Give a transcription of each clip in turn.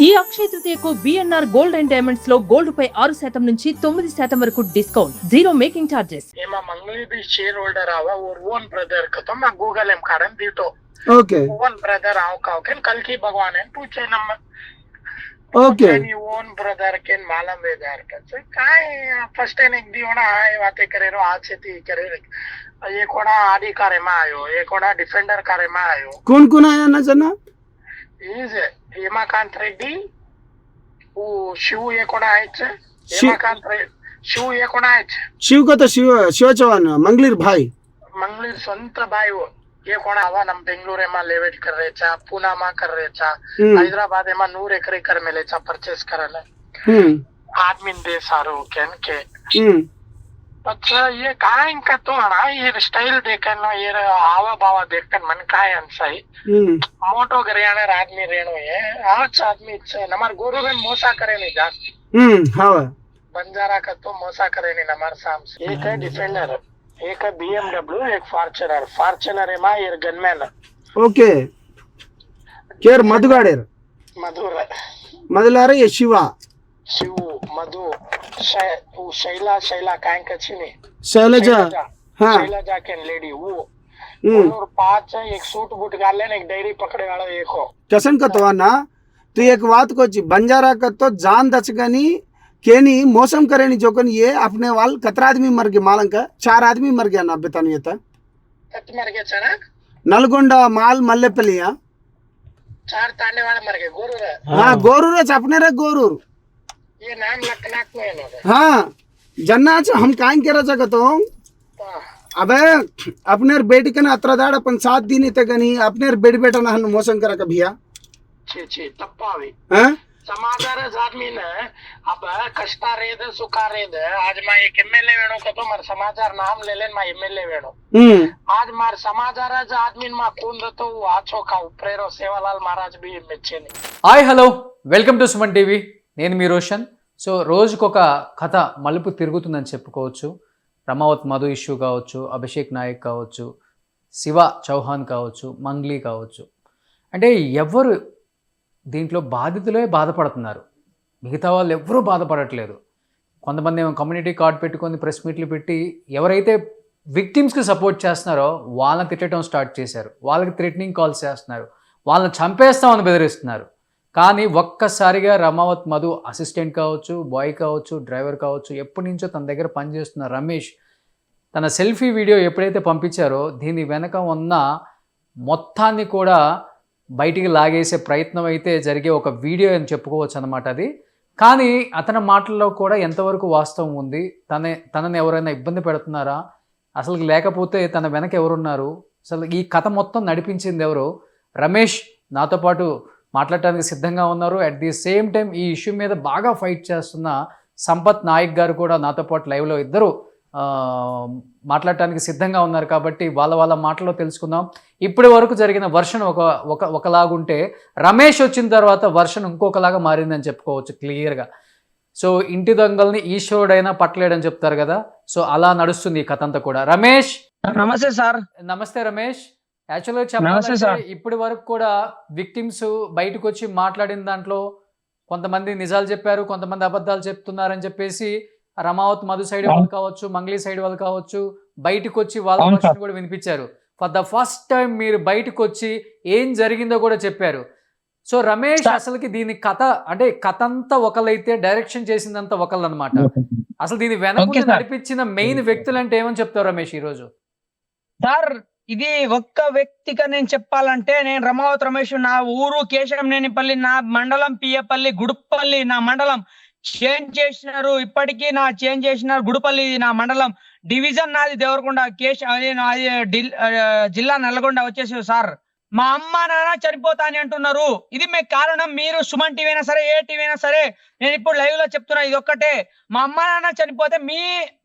ఈ అక్షయ తృతీయకు BNR gold and diamonds లో gold పై 6% నుంచి 9% వరకు डिस्काउंट, जीरो मेकिंग चार्जेस। एमा मंगली भी शेयर होल्डर आवा और ओन ब्रदर का तो मैं गूगल एम कारण दीटो ओके ओन ब्रदर आओ का ओके कल की भगवान है पूछे नंबर ओके नी ओन ब्रदर के मालूम वेदार का तो काय फर्स्ट टाइम एक दी होना है बातें करे रो आज से ती करे ये कोड़ा आदि कार्य में आयो ये कोड़ा डिफेंडर कार्य में आयो कौन आया ना जना इज हेमाकांत रेड्डी वो शिव ये कोड़ा है हेमाकांत शिव ये कोड़ा है शिव का तो शिव चौहान मंगलीर भाई मंगलीर स्ವಂತ भाई वो ये कोण आवा नम बेंगलुरु में लेवेट कर रहे चा पुणे में कर रहे चा हैदराबाद में 100 एकड़ कर मेले चा परचेस करले आदमी दे सारो केन के अच्छा ये काय इनका तो ना ये स्टाइल देखन ये आवा बावा देखन मन काय अनसाई मोटो गरियाना आदमी रेणो ये आज आदमी नमर गुरु में मोसा करे नहीं जास्ती हां बंजारा का तो मोसा करे नहीं नमर साम एक है डिफेंडर एक है BMW एक फॉर्च्यूनर है मां ये गनमैन ओके केर मधुगाडेर मधुलारे ये शिवा शिव मधु शैला काय कछिनी शैलजा हां शैलजा के लेडी वो और 5 एक सूट बूट गाल लेने एक डायरी पकड़े वाला एक हो कसन का तो ना तू एक बात को बंजारा का तो जान दचगनी केनी मौसम करेनी जोकन ये अपने वाल कतरा आदमी मर गए मालंग का 4 आदमी मर गया ना बेतानु ये कत मर गया चना नलगोंडा माल मल्लेपल्लिया 4 ताने वाले मर गए गोरूर हां गोरूर अपने रे गोरूर ये नाम लखनाक में है हाँ जन्ना हम काइन के रचा तो अबे अपने बेटी कन अत्रदाड़ अपन 7 दिन इते गनी अपने बेटी बेटा ना मौसम करा कभिया छे तप्पावी हां समाचार आदमी ने अब कष्टा रेद सुखा रेद आज मैं एक एमएलए वेणो का तो मर समाचार नाम ले लेन मैं एमएलए वेणो आज मार समाचार आदमी मा कौन तो आछो का प्रेरो सेवालाल महाराज भी మెచ్చే hi hello welcome to Suman TV నేను మీ రోషన్ సో రోజుకొక కథ మలుపు తిరుగుతుందని చెప్పుకోవచ్చు రమావత్ మధు ఇష్యూ కావచ్చు అభిషేక్ నాయక్ కావచ్చు శివ చౌహాన్ కావచ్చు మంగ్లీ కావచ్చు అంటే ఎవరు దీంట్లో బాధితులే బాధపడుతున్నారు మిగతా వాళ్ళు ఎవరూ బాధపడట్లేదు కొంతమంది ఏమో కమ్యూనిటీ కార్డ్ పెట్టుకొని ప్రెస్ మీట్లు పెట్టి ఎవరైతే విక్టిమ్స్కి సపోర్ట్ చేస్తున్నారో వాళ్ళని తిట్టడం స్టార్ట్ చేశారు వాళ్ళకి థ్రెటనింగ్ కాల్స్ చేస్తున్నారు వాళ్ళని చంపేస్తామని బెదిరిస్తున్నారు కానీ ఒక్కసారిగా రమావత్ మధు అసిస్టెంట్ కావచ్చు బాయ్ కావచ్చు డ్రైవర్ కావచ్చు ఎప్పటి నుంచో తన దగ్గర పనిచేస్తున్న రమేష్ తన సెల్ఫీ వీడియో ఎప్పుడైతే పంపించారో దీని వెనక ఉన్న మొత్తాన్ని కూడా బయటికి లాగేసే ప్రయత్నం అయితే జరిగే ఒక వీడియో అని చెప్పుకోవచ్చు అన్నమాట అది కానీ అతని మాటల్లో కూడా ఎంతవరకు వాస్తవం ఉంది తనని ఎవరైనా ఇబ్బంది పెడుతున్నారా అసలు లేకపోతే తన వెనక ఎవరున్నారు అసలు ఈ కథ మొత్తం నడిపించింది ఎవరు రమేష్ నాతో పాటు మాట్లాడటానికి సిద్ధంగా ఉన్నారు అట్ ది సేమ్ టైం ఈ ఇష్యూ మీద బాగా ఫైట్ చేస్తున్న సంపత్ నాయక్ గారు కూడా నాతో పాటు లైవ్లో ఇద్దరు మాట్లాడటానికి సిద్ధంగా ఉన్నారు కాబట్టి వాళ్ళ మాటల్లో తెలుసుకుందాం ఇప్పటి వరకు జరిగిన వర్షన్ ఒకలాగుంటే రమేష్ వచ్చిన తర్వాత వర్షన్ ఇంకొకలాగా మారిందని చెప్పుకోవచ్చు క్లియర్గా సో ఇంటి దొంగల్ని ఈశ్వరుడైనా పట్టలేడని చెప్తారు కదా సో అలా నడుస్తుంది ఈ కథ అంతా కూడా రమేష్ నమస్తే సార్ నమస్తే రమేష్ యాక్చువల్గా చెప్పాలంటే ఇప్పటి వరకు కూడా విక్టిమ్స్ బయటకు వచ్చి మాట్లాడిన దాంట్లో కొంతమంది నిజాలు చెప్పారు కొంతమంది అబద్ధాలు చెప్తున్నారని చెప్పేసి రమావత్ మధు సైడ్ వాళ్ళు కావచ్చు మంగ్లీ సైడ్ వాళ్ళు కావచ్చు బయటకు వచ్చి వాళ్ళ వర్షన్ కూడా వినిపించారు ఫర్ ద ఫస్ట్ టైం మీరు బయటకు వచ్చి ఏం జరిగిందో కూడా చెప్పారు సో రమేష్ అసలుకి దీని కథ అంటే కథ అంతా ఒకళ్ళైతే డైరెక్షన్ చేసిందంతా ఒకళ్ళు అనమాట అసలు దీని వెనక నడిపించిన మెయిన్ వ్యక్తులు అంటే ఏమని చెప్తారు రమేష్ ఈరోజు సార్ ఇది ఒక్క వ్యక్తిగా నేను చెప్పాలంటే నేను రమావత్ రమేష్ నా ఊరు కేశంనేనిపల్లి నా మండలం పియ్యపల్లి గుడుపల్లి నా మండలం చేంజ్ చేసినారు ఇప్పటికీ నా చేంజ్ చేసినారు గుడుపల్లి నా మండలం డివిజన్ నాది దేవరకొండ జిల్లా నల్గొండ వచ్చేసి సార్ మా అమ్మ నాన్న చనిపోతాని అంటున్నారు ఇది మీకు కారణం మీరు సుమన్ టీవీ అయినా సరే ఏ టీవీ అయినా సరే నేను ఇప్పుడు లైవ్ లో చెప్తున్నా ఇది ఒక్కటే మా అమ్మ నాన్న చనిపోతే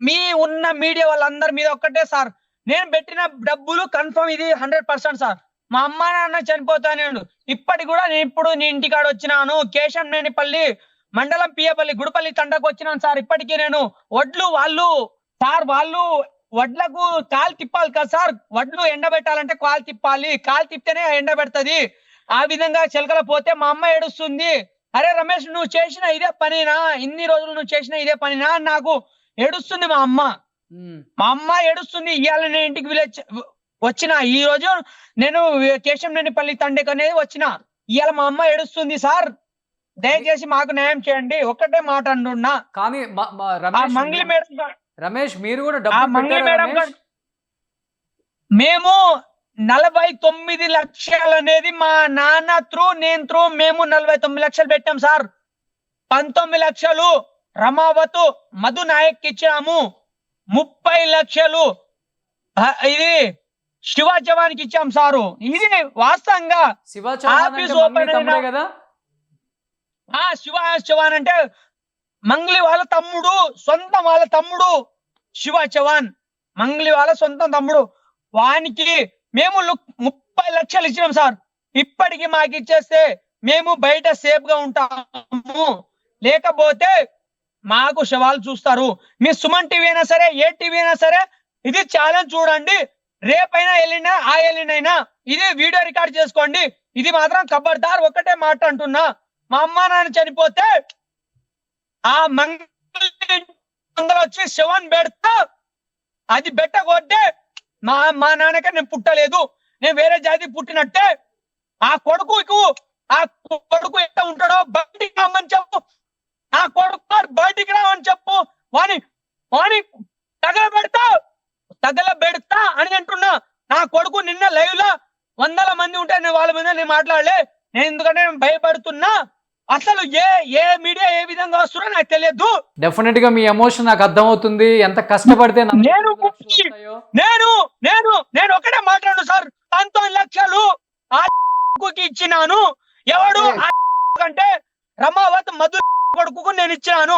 మీ ఉన్న మీడియా వాళ్ళందరి మీద ఒక్కటే సార్ నేను పెట్టిన డబ్బులు కన్ఫర్మ్ ఇది 100% సార్ మా అమ్మ నాన్న చనిపోతాను ఇప్పటి కూడా నేను ఇప్పుడు నీ ఇంటికాడ వచ్చినాను కేశంనేనిపల్లి మండలం పియ్యపల్లి గుడిపల్లి తండకు వచ్చినాను సార్ ఇప్పటికీ నేను వాళ్ళు వడ్లకు కాలు తిప్పాలి కదా సార్ వడ్లు ఎండబెట్టాలంటే కాలు తిప్పాలి కాలు తిప్పితేనే ఎండబెడుతుంది ఆ విధంగా చిలకల పోతే మా అమ్మ ఏడుస్తుంది అరే రమేష్ నువ్వు చేసిన ఇదే పనినా, ఇన్ని రోజులు నువ్వు చేసిన ఇదే పనినా అని నాకు ఏడుస్తుంది మా అమ్మ. మా అమ్మ ఏడుస్తుంది. ఇవాళ నేను ఇంటికి వచ్చిన, ఈ రోజు నేను కేశంనేనిపల్లి తండేకి అనేది వచ్చిన. ఇవాళ మా అమ్మ ఏడుస్తుంది. సార్ దయచేసి మాకు న్యాయం చేయండి, ఒక్కటే మాట అంటున్నా. కానీ మంగ్లీ మేడం, రమేష్ మీరు కూడా మంగ్లీ డబ్బు మేడం మేము 49 లక్షలు అనేది మా నాన్న నేను మేము 49 లక్షలు పెట్టాం సార్. 19 లక్షలు రమావతు మధు నాయక్ ఇచ్చాము. 30 లక్షలు ఇది శివ జవాన్కి ఇచ్చాం సారు. ఇది వాస్తవంగా ఆఫీస్ ఓపెన్ కదా. శివ చవాన్ అంటే మంగ్లీ వాళ్ళ తమ్ముడు, సొంత వాళ్ళ తమ్ముడు శివ చవాన్, మంగ్లీ వాళ్ళ సొంత తమ్ముడు. వానికి మేము 30 లక్షలు ఇచ్చినాం సార్. ఇప్పటికి మాకు ఇచ్చేస్తే మేము బయట సేఫ్ గా ఉంటాము, లేకపోతే మాకు శవాలు చూస్తారు. మీ సుమన్ టీవీ అయినా సరే, ఏ టీవీ అయినా సరే ఇది ఛాలెంజ్ చూడండి. రేపైనా ఎల్లినైనా ఇది వీడియో రికార్డ్ చేసుకోండి. ఇది మాత్రం ఖబర్దార్, ఒక్కటే మాట అంటున్నా. మా అమ్మ నాన్న చనిపోతే ఆ మంగళ వచ్చి శవాన్ని పెడతా, అది పెట్టకొట్టే మా నాన్నకే నేను పుట్టలేదు, నేను వేరే జాతి పుట్టినట్టే. ఆ కొడుకు ఎట్ట ఉంటాడో బయటికి రామని చెప్పు, ఆ కొడుకు బయటికి రామని చెప్పు. వాని తగలబెడతా అని అంటున్నా. నా కొడుకు నిన్న లైవ్ లో 100 మంది ఉంటే నేను వాళ్ళ మీద నేను మాట్లాడలే. నేను ఎందుకంటే నేను భయపడుతున్నా. అసలు ఏ మీడియా ఏ విధంగా వస్తుందో నాకు తెలియదు. డెఫినెట్ గా మీ ఎమోషన్ నాకు అర్థమవుతుంది. ఎంత కష్టపడితే నేను ఒకటే మాట్లాడు సార్. 19 లక్షలు ఇచ్చినాను. ఎవడు అంటే రమావత్ మధు కొడుకు నేను ఇచ్చినాను.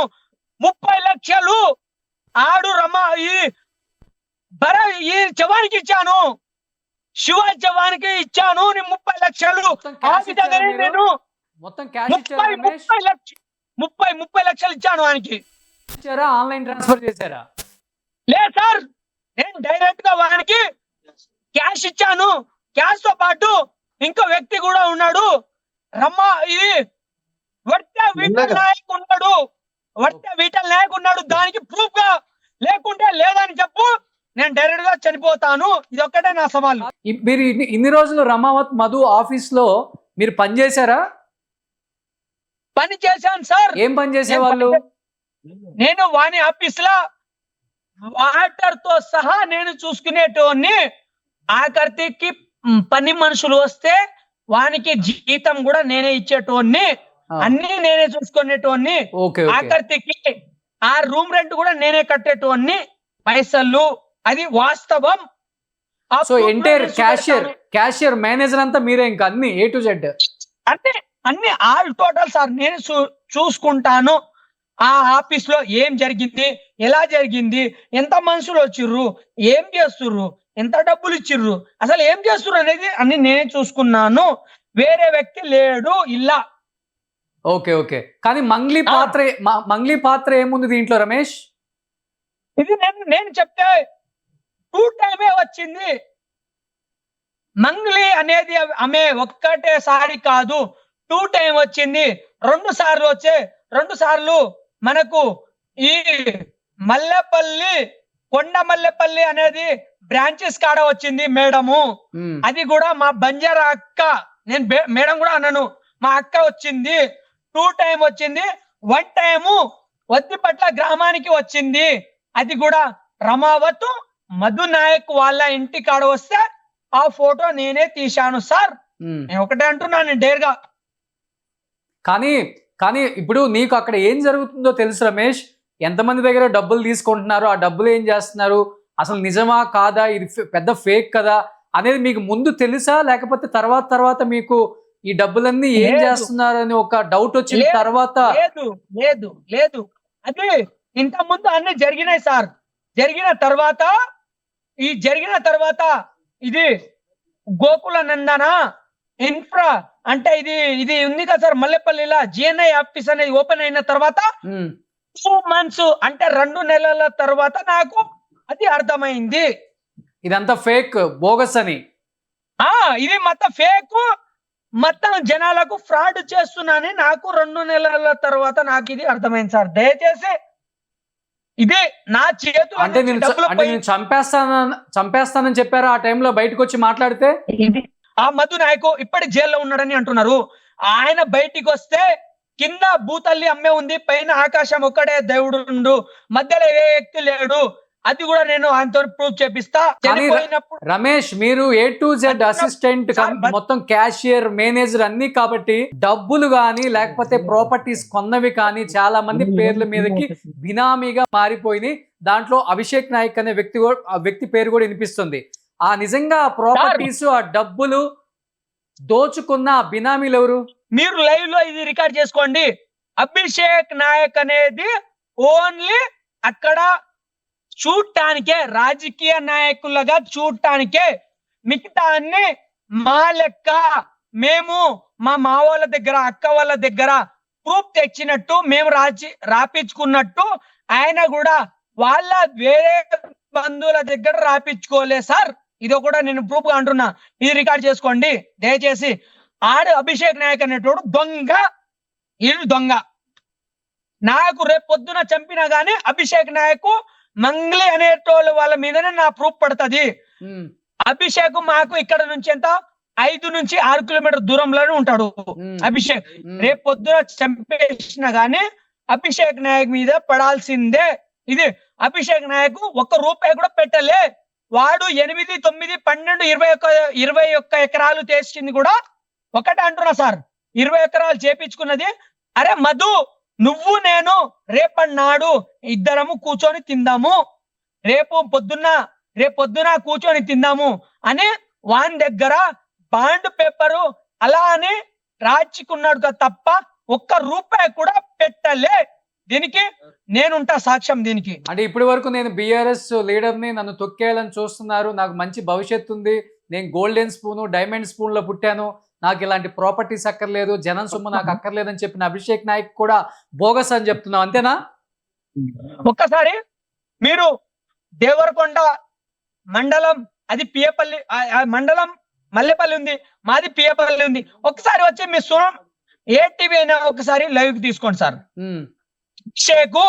30 లక్షలు ఆడు ఈ జవానికి ఇచ్చాను, శివ జవానికి ఇచ్చాను. 30 లక్షలు ఆ విధంగానే నేను మొత్తం 30 లక్షలు ఇచ్చాను. వానికి ఆన్లైన్ ట్రాన్స్ఫర్ చేశారా? లేదు సార్, నేను డైరెక్ట్ గా వానికి క్యాష్ ఇచ్చాను. క్యాష్ తో పాటు ఇంకో వ్యక్తి కూడా ఉన్నాడు, ఇది వీటల్ నాయక్ ఉన్నాడు. దానికి ప్రూఫ్ గా లేకుంటే లేదని చెప్పు, నేను డైరెక్ట్ గా చనిపోతాను. ఇది ఒక్కటే నా సవాల్. మీరు ఇన్ని రోజులు రమావత్ మధు ఆఫీస్ లో మీరు పనిచేశారా? పని చేశాను సార్. ఏం పని చేసేవాళ్ళు? నేను వాని ఆఫీస్ లో వాటర్ తో సహా నేను చూసుకునేటోని. ఆఖరికి పని మనుషులు వస్తే వానికి జీతం కూడా నేనే ఇచ్చేటోని, అన్ని నేనే చూసుకునేటోని. ఆఖరికి ఆ రూమ్ రెంట్ కూడా నేనే కట్టేటోని, పైసలు. అది వాస్తవం. సో ఎంటైర్ క్యాషియర్ మేనేజర్ అంతా మీరే, ఇంకా అన్ని A to Z అన్ని ఆల్ టోటల్ సార్ నేను చూసుకుంటాను. ఆ ఆఫీస్ లో ఏం జరిగింది, ఎలా జరిగింది, ఎంత మనుషులు వచ్చిర్రు, ఏం చేస్తుర్రు, ఎంత డబ్బులు ఇచ్చిర్రు, అసలు ఏం చేస్తుర్రు అనేది అన్ని నేనే చూసుకున్నాను. వేరే వ్యక్తి లేడు ఇలా. ఓకే. కానీ మంగ్లీ పాత్ర ఏముంది దీంట్లో రమేష్? ఇది నేను చెప్తే 2 టైమే వచ్చింది. మంగ్లీ అనేది ఆమె ఒక్కటేసారి కాదు, 2 టైం వచ్చింది. 2 సార్లు వచ్చే 2 సార్లు మనకు ఈ కొండ మల్లెపల్లి అనేది బ్రాంచెస్ కాడ వచ్చింది మేడము. అది కూడా మా బంజారా అక్క, నేను మేడం కూడా అన్నాను, మా అక్క వచ్చింది. 2 టైం వచ్చింది. 1 టైము వద్దిపట్ల గ్రామానికి వచ్చింది. అది కూడా రమావత్ మధు నాయక్ వాళ్ళ ఇంటి కాడ వస్తే ఆ ఫోటో నేనే తీశాను సార్. నేను ఒకటే అంటున్నాను డేర్గా. కానీ ఇప్పుడు నీకు అక్కడ ఏం జరుగుతుందో తెలుసు రమేష్. ఎంతమంది దగ్గర డబ్బులు తీసుకుంటున్నారు, ఆ డబ్బులు ఏం చేస్తున్నారు, అసలు నిజమా కాదా, ఇది పెద్ద ఫేక్ కదా అనేది మీకు ముందు తెలుసా? లేకపోతే తర్వాత మీకు ఈ డబ్బులన్నీ ఏం చేస్తున్నారు అని ఒక డౌట్ వచ్చిన తర్వాత? లేదు అదే ఇంత ముందు అన్ని జరిగినాయి సార్. జరిగిన తర్వాత ఇది గోకుల నందన ఇన్ఫ్రా అంటే ఇది ఉంది కదా సార్, మల్లెపల్లిలో GNI ఆఫీస్ అనేది ఓపెన్ అయిన తర్వాత 2 months అంటే 2 నెలల తర్వాత నాకు అది అర్థమైంది ఇదంతా ఫేక్, బోగస్ అని. ఇది మొత్తం ఫేక్. మొత్తం జనాలకు ఫ్రాడ్ చేస్తున్నానని నాకు 2 నెలల తర్వాత నాకు ఇది అర్థమైంది సార్. దయచేసి ఇది నా చేతుల అంటే నుంచి నేను డబ్బులు అంటే పోయి నేను చంపేస్తానని చెప్పారా ఆ టైంలో బయటకు వచ్చి మాట్లాడితే? ఆ మధు నాయకు ఇప్పటి జైల్లో ఉన్నాడని అంటున్నారు. ఆయన బయటికి వస్తే కింద భూతల్లి అమ్మే ఉంది, పైన ఆకాశం ఒక్కడే దేవుడు, మధ్యలో ఏ వ్యక్తి లేడు. అది కూడా నేను ఆయనతో ప్రూఫ్ చేపిస్తా. కానీ చనిపోయినప్పుడు రమేష్ మీరు A to Z అసిస్టెంట్ మొత్తం క్యాషియర్ మేనేజర్ అన్ని కాబట్టి డబ్బులు గానీ లేకపోతే ప్రాపర్టీస్ కొన్నవి కానీ చాలా మంది పేర్ల మీదకి బినామీగా మారిపోయినాయి. దాంట్లో అభిషేక్ నాయక్ అనే వ్యక్తి పేరు కూడా వినిపిస్తుంది. ఆ నిజంగా ప్రాపర్టీస్ ఆ డబ్బులు దోచుకున్న ఆ బినామీలు ఎవరు? మీరు లైవ్ లో ఇది రికార్డ్ చేసుకోండి. అభిషేక్ నాయక్ అనేది ఓన్లీ అక్కడ చూడటానికే, రాజకీయ నాయకులుగా చూడటానికే. మిగతా అన్ని మా లెక్క మేము మా వాళ్ళ దగ్గర, అక్క వాళ్ళ దగ్గర ప్రూఫ్ తెచ్చినట్టు మేము రాపించుకున్నట్టు ఆయన కూడా వాళ్ళ వేరే బంధువుల దగ్గర రాపించుకోలే సార్. ఇది కూడా నేను ప్రూఫ్ గా అంటున్నా. ఇది రికార్డ్ చేసుకోండి దయచేసి. అభిషేక్ నాయక్ అనేటోడు దొంగ, ఇది దొంగ. నాకు రేపు పొద్దున చంపినా గానీ అభిషేక్ నాయక్ మంగ్లీ అనేటోళ్ళు వాళ్ళ మీదనే నా ప్రూఫ్ పడుతుంది. అభిషేక్ మాకు ఇక్కడ నుంచి ఎంత 5 నుంచి 6 కిలోమీటర్ దూరంలోనే ఉంటాడు అభిషేక్. రేపు పొద్దున చంపేసిన గానీ అభిషేక్ నాయక్ మీద పడాల్సిందే. ఇది అభిషేక్ నాయక్ 1 రూపాయి కూడా పెట్టలే. వాడు 8, 9, 12, 21 ఎకరాలు చేసింది కూడా ఒకటే అంటున్నా సార్. 20 ఎకరాలు చేపించుకున్నది. అరే మధు, నువ్వు నేను రేపన్నాడు ఇద్దరము కూర్చొని తిందాము, రేపు పొద్దున కూర్చొని తిందాము అని వాని దగ్గర బాండ్ పేపరు అలా అని రాచుకున్నాడు తప్ప 1 రూపాయి కూడా పెట్టలే. దీనికి నేనుంటా సాక్ష్యం. దీనికి అంటే ఇప్పటి వరకు నేను బీఆర్ఎస్ లీడర్ ని, నన్ను తొక్కేయాలని చూస్తున్నారు, నాకు మంచి భవిష్యత్తు ఉంది, నేను గోల్డెన్ స్పూన్ డైమండ్ స్పూన్ లో పుట్టాను, నాకు ఇలాంటి ప్రాపర్టీస్ అక్కర్లేదు, జనం సొమ్ము నాకు అక్కర్లేదని చెప్పిన అభిషేక్ నాయక్ కూడా బోగస్ అని చెప్తున్నావు, అంతేనా? ఒక్కసారి మీరు దేవరకొండ మండలం, అది పియపల్లి మండలం, మల్లెపల్లి ఉంది, మాది పియపల్లి ఉంది. ఒకసారి వచ్చి మీ ఏటీవీ అయినా ఒకసారి లైవ్ తీసుకోండి సార్. అభిషేక్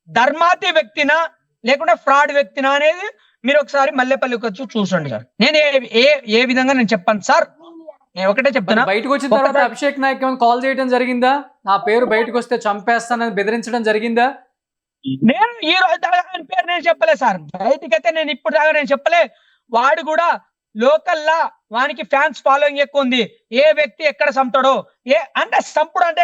ధర్మాతి వ్యక్తినా లేకుంటే ఫ్రాడ్ వ్యక్తినా అనేది మీరు ఒకసారి మల్లెపల్లికి వచ్చి చూసండి సార్. నేను ఏ విధంగా నేను చెప్పాను సార్, నేను ఒకటే చెప్తున్నా. బయటకు వచ్చిన తర్వాత అభిషేక్ నాయక్ కాల్ చేయడం జరిగిందా? నా పేరు బయటకు వస్తే చంపేస్తానని బెదిరించడం జరిగిందా? నేను ఈ రోజు దాకా ఆయన పేరు నేను చెప్పలే సార్. బయటకైతే నేను ఇప్పుడు దాకా నేను చెప్పలే. వాడు కూడా లోకల్లా వానికి ఫ్యాన్స్ ఫాలోయింగ్ ఎక్కువ ఉంది. ఏ వ్యక్తి ఎక్కడ చంపుతాడో అంటే చంపుడు అంటే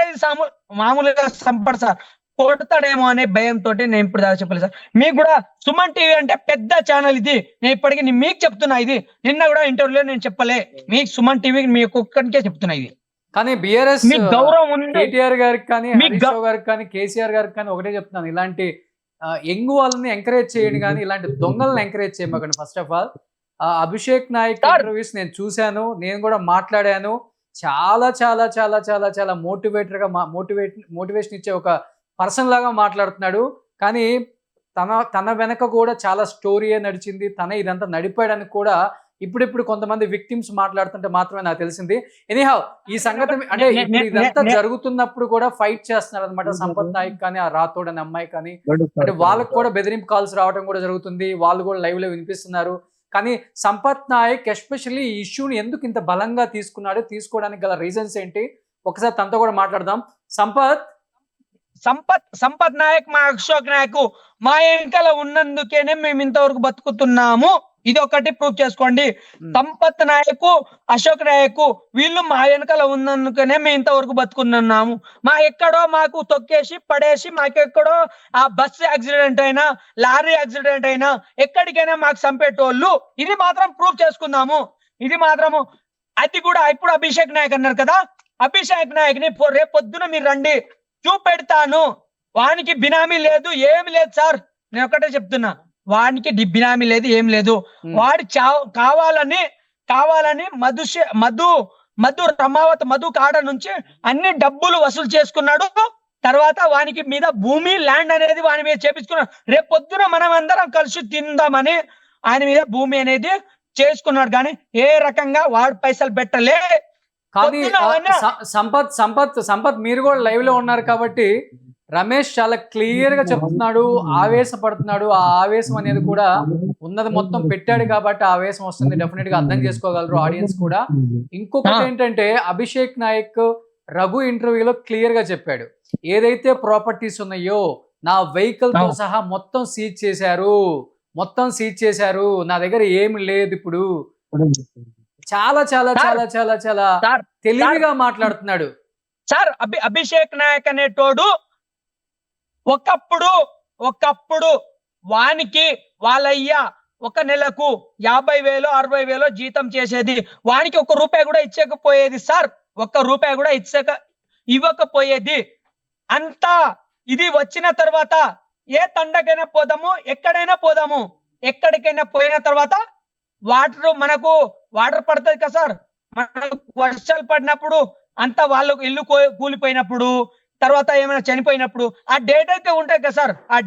మామూలుగా చంపడు సార్, కొడతాడేమో అనే భయంతో నేను ఇప్పుడు దాకా చెప్పలేదు సార్. మీకు కూడా సుమన్ టీవీ అంటే పెద్ద ఛానల్ ఇది. నేను ఇప్పటికీ మీకు చెప్తున్నా, ఇది నిన్న కూడా ఇంటర్వ్యూలో నేను చెప్పలే. మీకు సుమన్ టీవీ మీకు ఒక్కడికే చెప్తున్నా ఇది. కానీ బీఆర్ఎస్ గౌరవం ఉంది. కేటీఆర్ గారికి కానీ, హరీష్ రావు గారికి కానీ, కేసీఆర్ గారికి కానీ ఒకటే చెప్తున్నాను, ఇలాంటి యంగ్ వాళ్ళని ఎంకరేజ్ చేయండి కానీ ఇలాంటి దొంగలను ఎంకరేజ్ చేయమకండి. First of all Abhishek Nayak interviews నేను చూశాను, నేను కూడా మాట్లాడాను. చాలా చాలా చాలా చాలా చాలా మోటివేషన్ ఇచ్చే ఒక పర్సన్ లాగా మాట్లాడుతున్నాడు. కానీ తన వెనక కూడా చాలా స్టోరీయే నడిచింది. తన ఇదంతా నడిపాడని కూడా ఇప్పుడు కొంతమంది విక్టిమ్స్ మాట్లాడుతుంటే మాత్రమే నాకు తెలిసింది. ఎనీహౌ ఈ సంగతి అంటే ఇదంతా జరుగుతున్నప్పుడు కూడా ఫైట్ చేస్తున్నారు అనమాట సంపత్ నాయక్ కానీ, ఆ రాథోడ్ అనే అమ్మాయి కానీ. అంటే వాళ్ళకు కూడా బెదిరింపు కాల్స్ రావడం కూడా జరుగుతుంది. వాళ్ళు కూడా లైవ్ లో వినిపిస్తున్నారు. కానీ సంపత్ నాయక్ ఎస్పెషల్లీ ఈ ఇష్యూని ఎందుకు ఇంత బలంగా తీసుకోవడానికి గల రీజన్స్ ఏంటి? ఒకసారి తనతో కూడా మాట్లాడదాం. సంపత్ నాయక్, మా అశోక్ నాయక్ మా వెనకాల ఉన్నందుకేనే మేము ఇంతవరకు బతుకుతున్నాము. ఇది ఒకటి ప్రూఫ్ చేసుకోండి. సంపత్ నాయక్, అశోక్ నాయక్ వీళ్ళు మా వెనకాల ఉన్నందుకనే మేము ఇంతవరకు బతుకున్నాము. ఎక్కడో మాకు తొక్కేసి పడేసి, మాకెక్కడో ఆ బస్సు యాక్సిడెంట్ అయినా, లారీ యాక్సిడెంట్ అయినా, ఎక్కడికైనా మాకు చంపేటోళ్ళు. ఇది మాత్రం ప్రూఫ్ చేసుకుందాము. ఇది మాత్రము. అది కూడా ఇప్పుడు అభిషేక్ నాయక్ అన్నారు కదా, అభిషేక్ నాయక్ ని రేపు పొద్దున మీరు రండి, చూపెడతాను. వానికి బినామీ లేదు, ఏమి లేదు సార్. నేను ఒకటే చెప్తున్నా, వానికి బినామీ లేదు, ఏం లేదు. వాడి కావాలని మధు రమావత్ మధు కాడ నుంచి అన్ని డబ్బులు వసూలు చేసుకున్నాడు. తర్వాత వానికి మీద భూమి, ల్యాండ్ అనేది వాని మీద చేపించుకున్నాడు. రేపు పొద్దున మనం అందరం కలిసి తిందామని ఆయన మీద భూమి అనేది చేసుకున్నాడు. కానీ ఏ రకంగా వాడు పైసలు పెట్టలే. కానీ పొద్దున అవన్నీ సంపత్ మీరు కూడా లైవ్ లో ఉన్నారు కాబట్టి రమేష్ చాలా క్లియర్ గా చెప్తున్నాడు, ఆవేశపడుతున్నాడు. ఆ ఆవేశం అనేది కూడా ఉన్నది మొత్తం పెట్టాడు కాబట్టి ఆ ఆవేశం వస్తుంది. డెఫినెట్ గా అర్థం చేసుకోగలరు ఆడియన్స్ కూడా. ఇంకొకటి ఏంటంటే అభిషేక్ నాయక్ రఘు ఇంటర్వ్యూలో క్లియర్ గా చెప్పాడు, ఏదైతే ప్రాపర్టీస్ ఉన్నాయో నా వెహికల్ తో సహా మొత్తం సీజ్ చేశారు, నా దగ్గర ఏమి లేదు ఇప్పుడు. చాలా చాలా చాలా చాలా చాలా సార్, తెలివిగా మాట్లాడుతున్నాడు. సార్ అభిషేక్ నాయక్ అనేటోడు ఒకప్పుడు వానికి వాళ్ళయ్య ఒక నెలకు 50,000 60,000 జీతం చేసేది, వానికి 1 రూపాయి కూడా ఇచ్చకపోయేది సార్. 1 రూపాయి కూడా ఇవ్వకపోయేది. అంతా ఇది వచ్చిన తర్వాత ఏ తండకైనా పోదాము, ఎక్కడికైనా పోయిన తర్వాత మనకు వాటర్ పడుతుంది కదా సార్. మనకు వర్షాలు పడినప్పుడు అంతా వాళ్ళకు ఇల్లు కూలిపోయినప్పుడు, తర్వాత ఏమైనా చనిపోయినప్పుడు ఆ డేట్ అయితే ఉంటాయి కదా సార్. ఆ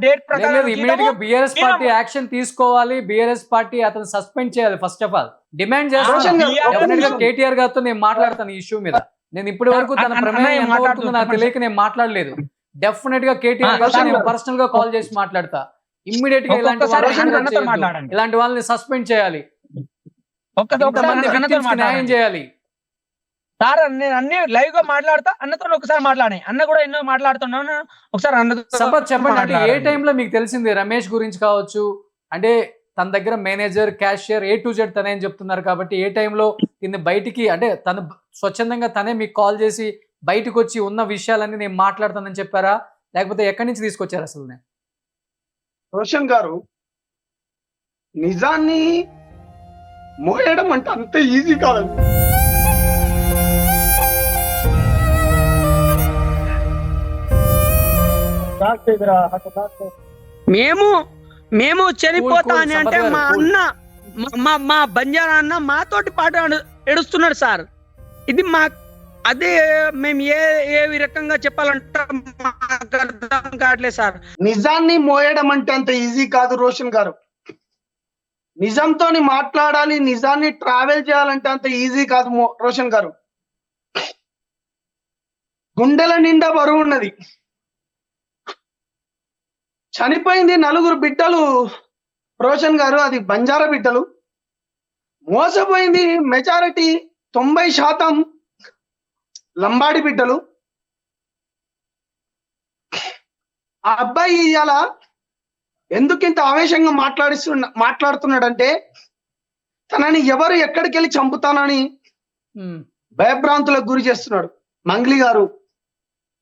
డేట్ ప్రకారం ఇమీడియట్ గా బిఆర్ఎస్ పార్టీ యాక్షన్ తీసుకోవాలి. బిఆర్ఎస్ పార్టీ అతను సస్పెండ్ చేయాలి. ఫస్ట్ ఆఫ్ ఆల్ డిమాండ్ చేస్తాను. కేటీఆర్ గారితో నేను మాట్లాడతాను ఈ ఇష్యూ మీద. నేను ఇప్పటి వరకు తన ప్రమేయం ఎంత అవుతుందో నాకు తెలియక నేను మాట్లాడలేదు. డెఫినెట్ గా కేటీఆర్ గారితో నేను పర్సనల్ గా కాల్ చేసి మాట్లాడతా. ఇమ్మీడియట్ గా ఇలాంటి వాళ్ళని సస్పెండ్ చేయాలి, న్యాయం చేయాలి. సార్ నేను అన్ని లైవ్ గా మాట్లాడతా. అన్నతో ఒకసారి మాట్లాడే, అన్న కూడా ఎన్నో మాట్లాడుతున్నాను. ఒకసారి అన్న సంపత్ చెప్పండి, అంటే ఏ టైంలో మీకు తెలిసింది రమేష్ గురించి కావచ్చు? అంటే తన దగ్గర manager, cashier A to Z తనే అని చెప్తున్నారు కాబట్టి ఏ టైంలో దీన్ని బయటికి, అంటే తను స్వచ్ఛందంగా తనే మీకు కాల్ చేసి బయటకు వచ్చి ఉన్న విషయాలన్నీ నేను మాట్లాడతానని చెప్పారా, లేకపోతే ఎక్కడి నుంచి తీసుకొచ్చారు అసలు? రోషన్ గారు, నిజాన్ని మోయడం అంటే అంత ఈజీ కాదండి. మేము చనిపోతా అని అంటే మా అన్న, మా బంజారా అన్న మాతోటి పాటు ఏడుస్తున్నాడు సార్. ఇది అదే మేము ఏ రకంగా చెప్పాలంటే మాకు అర్థం కావట్లేదు సార్. నిజాన్ని మోయడం అంటే అంత ఈజీ కాదు రోషన్ గారు. నిజంతో మాట్లాడాలి, నిజాన్ని ట్రావెల్ చేయాలంటే అంత ఈజీ కాదు రోషన్ గారు. గుండెల నిండా బరువు ఉన్నది. చనిపోయింది 4 బిడ్డలు రోషన్ గారు, అది బంజారా బిడ్డలు. మోసపోయింది మెజారిటీ 90% లంబాడి బిడ్డలు. ఆ అబ్బాయి ఇవాళ ఎందుకింత ఆవేశంగా మాట్లాడుతున్నాడంటే తనని ఎవరు ఎక్కడికి వెళ్ళి చంపుతానని భయభ్రాంతులకు గురి చేస్తున్నాడు. మంగ్లీ గారు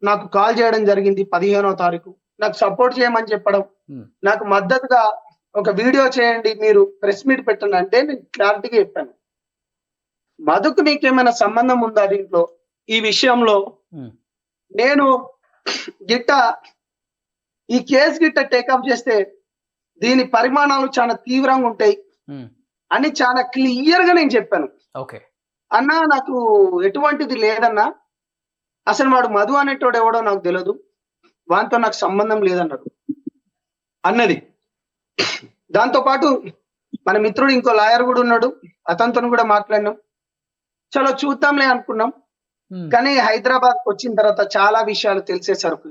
నాకు కాల్ చేయడం జరిగింది 15వ తారీఖు, నాకు సపోర్ట్ చేయమని చెప్పడం, నాకు మద్దతుగా ఒక వీడియో చేయండి, మీరు ప్రెస్ మీట్ పెట్టండి అంటే నేను క్లారిటీగా చెప్పాను. మధుకు నీకేమైనా సంబంధం ఉందా దీంట్లో? ఈ విషయంలో నేను ఈ కేసు టేకప్ చేస్తే దీని పరిమాణాలు చాలా తీవ్రంగా ఉంటాయి అని చాలా క్లియర్ గా నేను చెప్పాను. అన్నా నాకు ఎటువంటిది లేదన్నా, అసలు వాడు మధు అనేటోడు ఎవడో నాకు తెలియదు, వానితో నాకు సంబంధం లేదన్నాడు అన్నది. దాంతో పాటు మన మిత్రుడు ఇంకో లాయర్ కూడా ఉన్నాడు, అతనితో కూడా మాట్లాడినాం. చలో చూద్దాంలే అనుకున్నాం. కానీ హైదరాబాద్ వచ్చిన తర్వాత చాలా విషయాలు తెలిసేసరికి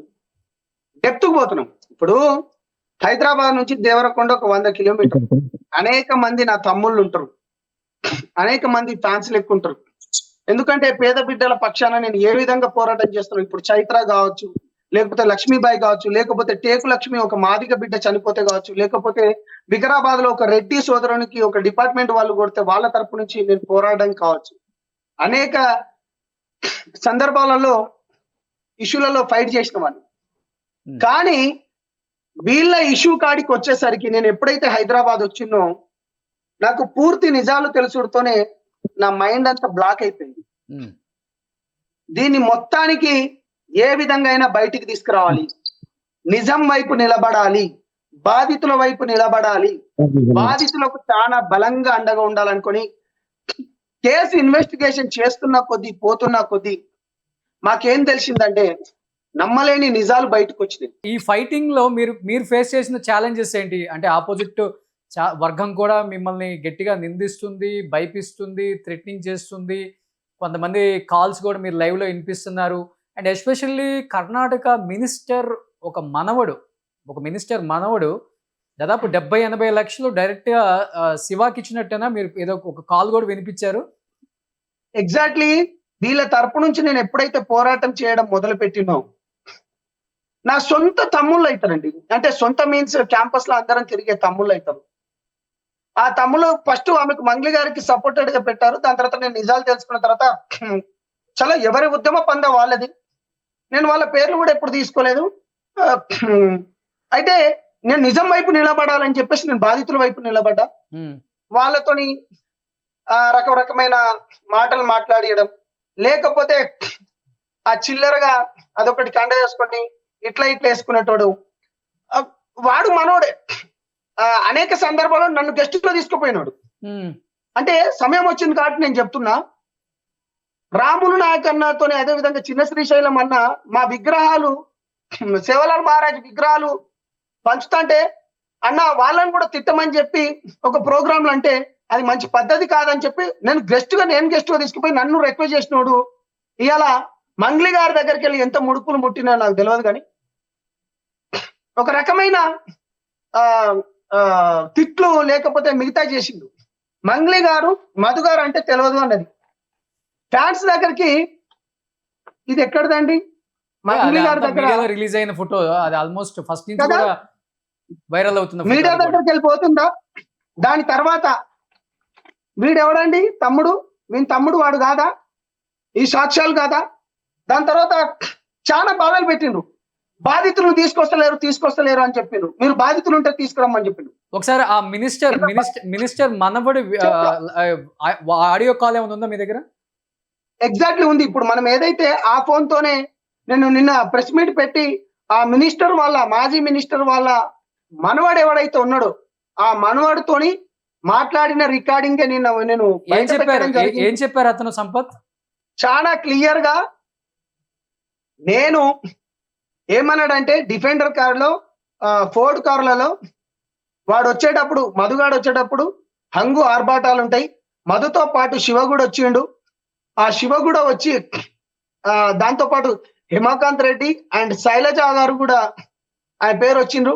డెప్త్కు పోతున్నాం. ఇప్పుడు హైదరాబాద్ నుంచి దేవరకొండ ఒక 100 కిలోమీటర్లు. అనేక మంది నా తమ్ముళ్ళు ఉంటారు, అనేక మంది ఫ్యాన్స్ లెక్కుంటారు. ఎందుకంటే పేద బిడ్డల పక్షాన నేను ఏ విధంగా పోరాటం చేస్తున్నాను. ఇప్పుడు చైత్ర కావచ్చు, లేకపోతే లక్ష్మీబాయి కావచ్చు, లేకపోతే టేకు లక్ష్మి ఒక మాదిగ బిడ్డ చనిపోతే కావచ్చు, లేకపోతే వికారాబాద్ లో ఒక రెడ్డి సోదరునికి ఒక డిపార్ట్మెంట్ వాళ్ళు కొడితే వాళ్ళ తరపు నుంచి నేను పోరాడడం కావచ్చు. అనేక సందర్భాలలో ఇష్యూలలో ఫైట్ చేసిన వాళ్ళు. కానీ వీళ్ళ ఇష్యూ కాడికి వచ్చేసరికి నేను ఎప్పుడైతే హైదరాబాద్ వచ్చిందో నాకు పూర్తి నిజాలు తెలుసుడుతోనే నా మైండ్ అంతా బ్లాక్ అయిపోయింది. దీన్ని మొత్తానికి ఏ విధంగా అయినా బయటికి తీసుకురావాలి, నిజం వైపు నిలబడాలి, బాధితుల వైపు నిలబడాలి, బాధితులకు చాలా బలంగా అండగా ఉండాలనుకొని కేసు ఇన్వెస్టిగేషన్ చేస్తున్న కొద్దీ పోతున్న కొద్దీ మాకేం తెలిసిందంటే నమ్మలేని నిజాలు బయటకు వచ్చినాయి. ఈ ఫైటింగ్ లో మీరు ఫేస్ చేసిన ఛాలెంజెస్ ఏంటి? అంటే ఆపోజిట్ వర్గం కూడా మిమ్మల్ని గట్టిగా నిందిస్తుంది, భయపిస్తుంది, థ్రెటనింగ్ చేస్తుంది, కొంతమంది కాల్స్ కూడా మీరు లైవ్లో వినిపిస్తున్నారు. అండ్ ఎస్పెషల్లీ కర్ణాటక మినిస్టర్ ఒక మినిస్టర్ మనవడు దాదాపు 70-80 లక్షలు డైరెక్ట్గా శివాకి ఇచ్చినట్టేనా? మీరు ఏదో ఒక కాల్ కూడా వినిపించారు. ఎగ్జాక్ట్లీ వీళ్ళ తరపు నుంచి నేను ఎప్పుడైతే పోరాటం చేయడం మొదలు పెట్టినో నా సొంత తమ్ముళ్ళు అవుతారండి. అంటే సొంత మీన్స్ క్యాంపస్ లో అందరం తిరిగే తమ్ముళ్ళు అవుతారు. ఆ తమ్ముళ్ళు ఫస్ట్ ఆమెకు మంగ్లీ గారికి సపోర్టెడ్ గా పెట్టారు. దాని తర్వాత నేను నిజాలు తెలుసుకున్న తర్వాత చాలా ఎవరి ఉద్యమ పంద వాళ్ళది. నేను వాళ్ళ పేర్లు కూడా ఎప్పుడు తీసుకోలేదు. అయితే నేను నిజం వైపు నిలబడాలని చెప్పేసి నేను బాధితుల వైపు నిలబడ్డా. వాళ్ళతోని రకరకమైన మాటలు మాట్లాడియడం, లేకపోతే ఆ చిల్లరగా అదొకటి కండ చేసుకొని ఇట్లా వేసుకునేటోడు వాడు మనోడే. అనేక సందర్భాల్లో నన్ను గెస్ట్ లో తీసుకుపోయినాడు. అంటే సమయం వచ్చింది కాబట్టి నేను చెప్తున్నా. రాములు నాయక్ అన్నతోనే అదే విధంగా చిన్న శ్రీశైలం అన్న మా విగ్రహాలు సేవలాల్ మహారాజ్ విగ్రహాలు పంచుతుంటే అన్న వాళ్ళని కూడా తిట్టమని చెప్పి ఒక ప్రోగ్రాంలు అంటే అది మంచి పద్ధతి కాదని చెప్పి నేను గెస్ట్ గా తీసుకుపోయి నన్ను రిక్వెస్ట్ చేసినోడు ఇవాళ మంగ్లీ గారి దగ్గరికి వెళ్ళి ఎంత ముడుపులు ముట్టినా నాకు తెలియదు. కానీ ఒక రకమైన తిట్లు లేకపోతే మిగతా చేసిండు. మంగ్లీ గారు మధు గారు అంటే తెలియదు అన్నది ఫ్యాన్స్ దగ్గరికి. ఇది ఎక్కడదండి? మంగ్లీ గారి దగ్గర రిలీజ్ అయిన ఫోటో అది ఆల్మోస్ట్ ఫస్ట్ నుంచి కూడా వైరల్ అవుతుంది. మీడియా దగ్గరికి వెళ్ళిపోతుందా? దాని తర్వాత వీడెవడండి తమ్ముడు? వీని తమ్ముడు వాడు కాదా? ఈ సాక్ష్యాలు కాదా? దాని తర్వాత చాలా బాధలు పెట్టిండ్రు. బాధితులను తీసుకొస్తలేరు అని చెప్పిండ్రు. మీరు బాధితులు ఉంటే తీసుకురమ్మని చెప్పిండ్రు. ఒకసారి ఆ మినిస్టర్ మనబడి ఆడియో కాల్ ఏమైనా ఉందా మీ దగ్గర? ఎగ్జాక్ట్లీ ఉంది. ఇప్పుడు మనం ఏదైతే ఆ ఫోన్ తోనే నేను నిన్న ప్రెస్ మీట్ పెట్టి ఆ మినిస్టర్ వాళ్ళ మాజీ మినిస్టర్ వాళ్ళ మనవాడు ఎవడైతే ఉన్నాడో ఆ మనవాడితోని మాట్లాడిన రికార్డింగ్ నేను ఏం చెప్పారు అతను సంపత్? చాలా క్లియర్ గా నేను ఏమన్నాడంటే డిఫెండర్ కారులో ఫోర్డ్ కార్లలో వాడు వచ్చేటప్పుడు మధుగాడు వచ్చేటప్పుడు హంగు ఆర్భాటాలు ఉంటాయి. మధుతో పాటు శివ కూడా వచ్చిండు. ఆ శివ కూడా వచ్చి దాంతో పాటు హిమాకాంత్ రెడ్డి అండ్ శైలజ గారు కూడా ఆయన పేరు వచ్చిండ్రు.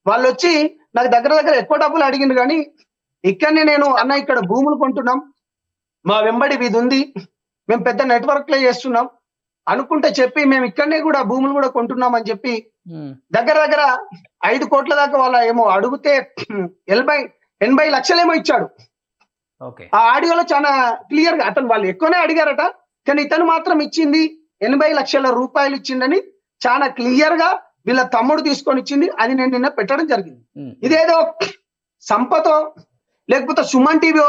వాళ్ళు వచ్చి నాకు దగ్గర ఎక్కువ డబ్బులు అడిగిండ్రు. కానీ ఇక్కడనే నేను అన్న ఇక్కడ భూములు కొంటున్నాం, మా వెంబడి ఇది ఉంది, మేము పెద్ద నెట్వర్క్ లో చేస్తున్నాం అనుకుంటే చెప్పి మేము ఇక్కడనే కూడా భూములు కూడా కొంటున్నాం అని చెప్పి దగ్గర 5 కోట్ల దాకా వాళ్ళ ఏమో అడిగితే 80 లక్షలేమో ఇచ్చాడు. ఆ ఆడియోలో చాలా క్లియర్ గా అతను వాళ్ళు ఎక్కువనే అడిగారట, కానీ ఇతను మాత్రం ఇచ్చింది 80 లక్షల రూపాయలు ఇచ్చిందని చాలా క్లియర్ గా వీళ్ళ తమ్ముడు తీసుకొని ఇచ్చింది. అది నేను నిన్న పెట్టడం జరిగింది. ఇదేదో సంపతో లేకపోతే సుమన్ టీవీ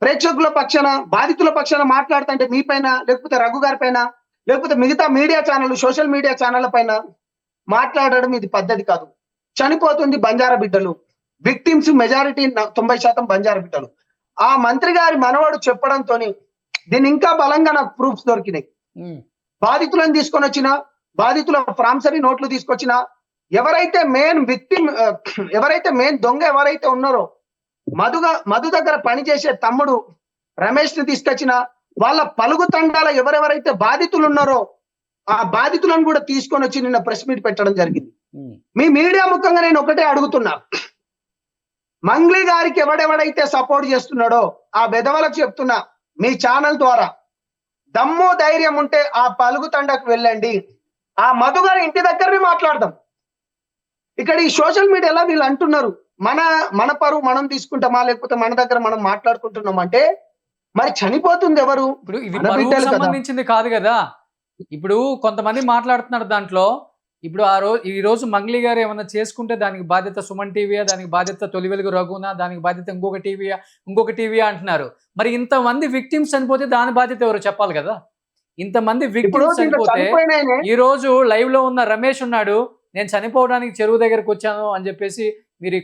ప్రేక్షకుల పక్షాన బాధితుల పక్షాన మాట్లాడుతుంటే మీ పైన లేకపోతే రఘు గారి పైన లేకపోతే మిగతా media channel social media channel పైన మాట్లాడడం ఇది పద్ధతి కాదు. చనిపోతుంది బంజారా బిడ్డలు, విక్టిమ్స్ మెజారిటీ 90% బంజారా బిడ్డలు. ఆ మంత్రి గారి మనవాడు చెప్పడంతో దీన్ని ఇంకా బలంగా నాకు ప్రూఫ్స్ దొరికినాయి. బాధితులను తీసుకొని వచ్చిన బాధితుల ప్రామిసరీ నోట్లు తీసుకొచ్చిన ఎవరైతే మెయిన్ విక్టిమ్ ఎవరైతే మెయిన్ దొంగ ఎవరైతే ఉన్నారో మధు దగ్గర పనిచేసే తమ్ముడు రమేష్ ని తీసుకొచ్చిన వాళ్ళ పలుగు తండాల ఎవరెవరైతే బాధితులు ఉన్నారో ఆ బాధితులను కూడా తీసుకొని వచ్చి నిన్న ప్రెస్ మీట్ పెట్టడం జరిగింది. మీ మీడియా ముఖంగా నేను ఒకటే అడుగుతున్నా, మంగ్లీ గారికి ఎవడెవడైతే సపోర్ట్ చేస్తున్నాడో ఆ బెదవలకు చెప్తున్నా, మీ ఛానల్ ద్వారా దమ్ము ధైర్యం ఉంటే ఆ పలుగు తండకు వెళ్ళండి, ఆ మధు గారి ఇంటి దగ్గరనే మాట్లాడదాం. ఇక్కడ ఈ సోషల్ మీడియాలో వీళ్ళు అంటున్నారు మన పరువు మనం తీసుకుంటామా లేకపోతే మన దగ్గర మనం మాట్లాడుకుంటున్నాం అంటే మరి చనిపోతుంది ఎవరు? ఇప్పుడు ఇది పరువుకు సంబంధించింది కాదు కదా. ఇప్పుడు కొంతమంది మాట్లాడుతున్నారు దాంట్లో. ఇప్పుడు ఈ రోజు మంగ్లీ గారు ఏమన్నా చేసుకుంటే దానికి బాధ్యత సుమన్ టీవీయా, దానికి బాధ్యత తొలి వెలుగు రఘునా, దానికి బాధ్యత ఇంకొక టీవీయా అంటున్నారు. మరి ఇంతమంది విక్టిమ్స్ చనిపోతే దాని బాధ్యత ఎవరు చెప్పాలి కదా. ఇంతమంది విక్టిమ్స్ చనిపోతే ఈ రోజు లైవ్ లో ఉన్న రమేష్ ఉన్నాడు, నేను చనిపోవడానికి చెరువు దగ్గరకు వచ్చాను అని చెప్పేసి మీరు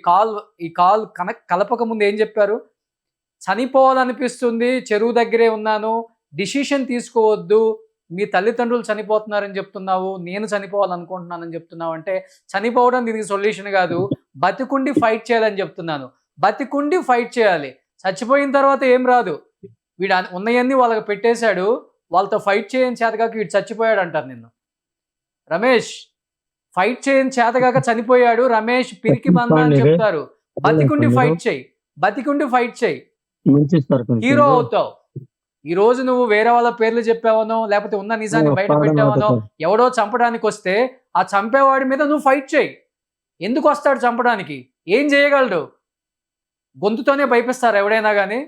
ఈ కాల్ కలపక ముందు ఏం చెప్పారు? చనిపోవాలనిపిస్తుంది, చెరువు దగ్గరే ఉన్నాను, డిసిషన్ తీసుకోవద్దు, మీ తల్లిదండ్రులు చనిపోతున్నారని చెప్తున్నావు, నేను చనిపోవాలనుకుంటున్నానని చెప్తున్నావు. అంటే చనిపోవడం దీనికి సొల్యూషన్ కాదు, బతికుండి ఫైట్ చేయాలని చెప్తున్నాను. బతికుండి ఫైట్ చేయాలి, చచ్చిపోయిన తర్వాత ఏం రాదు. వీడు ఉన్నవన్నీ వాళ్ళకి పెట్టేశాడు, వాళ్ళతో ఫైట్ చేయని చేతగాక వీడు చచ్చిపోయాడు అంటారు నిన్ను. రమేష్ ఫైట్ చేయని చేతగాక చనిపోయాడు, రమేష్ పిరికి బంద అని చెప్తారు. బతికుండి ఫైట్ చేయి, బతికుండి ఫైట్ చేయి, హీరో అవుతావు. ఈ రోజు నువ్వు వేరే వాళ్ళ పేర్లు చెప్పావనో లేకపోతే ఉన్న నిజాన్ని బయట పెట్టావనో, ఎవడో చంపడానికి వస్తే ఆ చంపేవాడి మీద నువ్వు ఫైట్ చేయి. ఎందుకు వస్తాడు చంపడానికి? ఏం చేయగలడు? గొంతుతోనే భయపిస్తారు ఎవడైనా గానీ.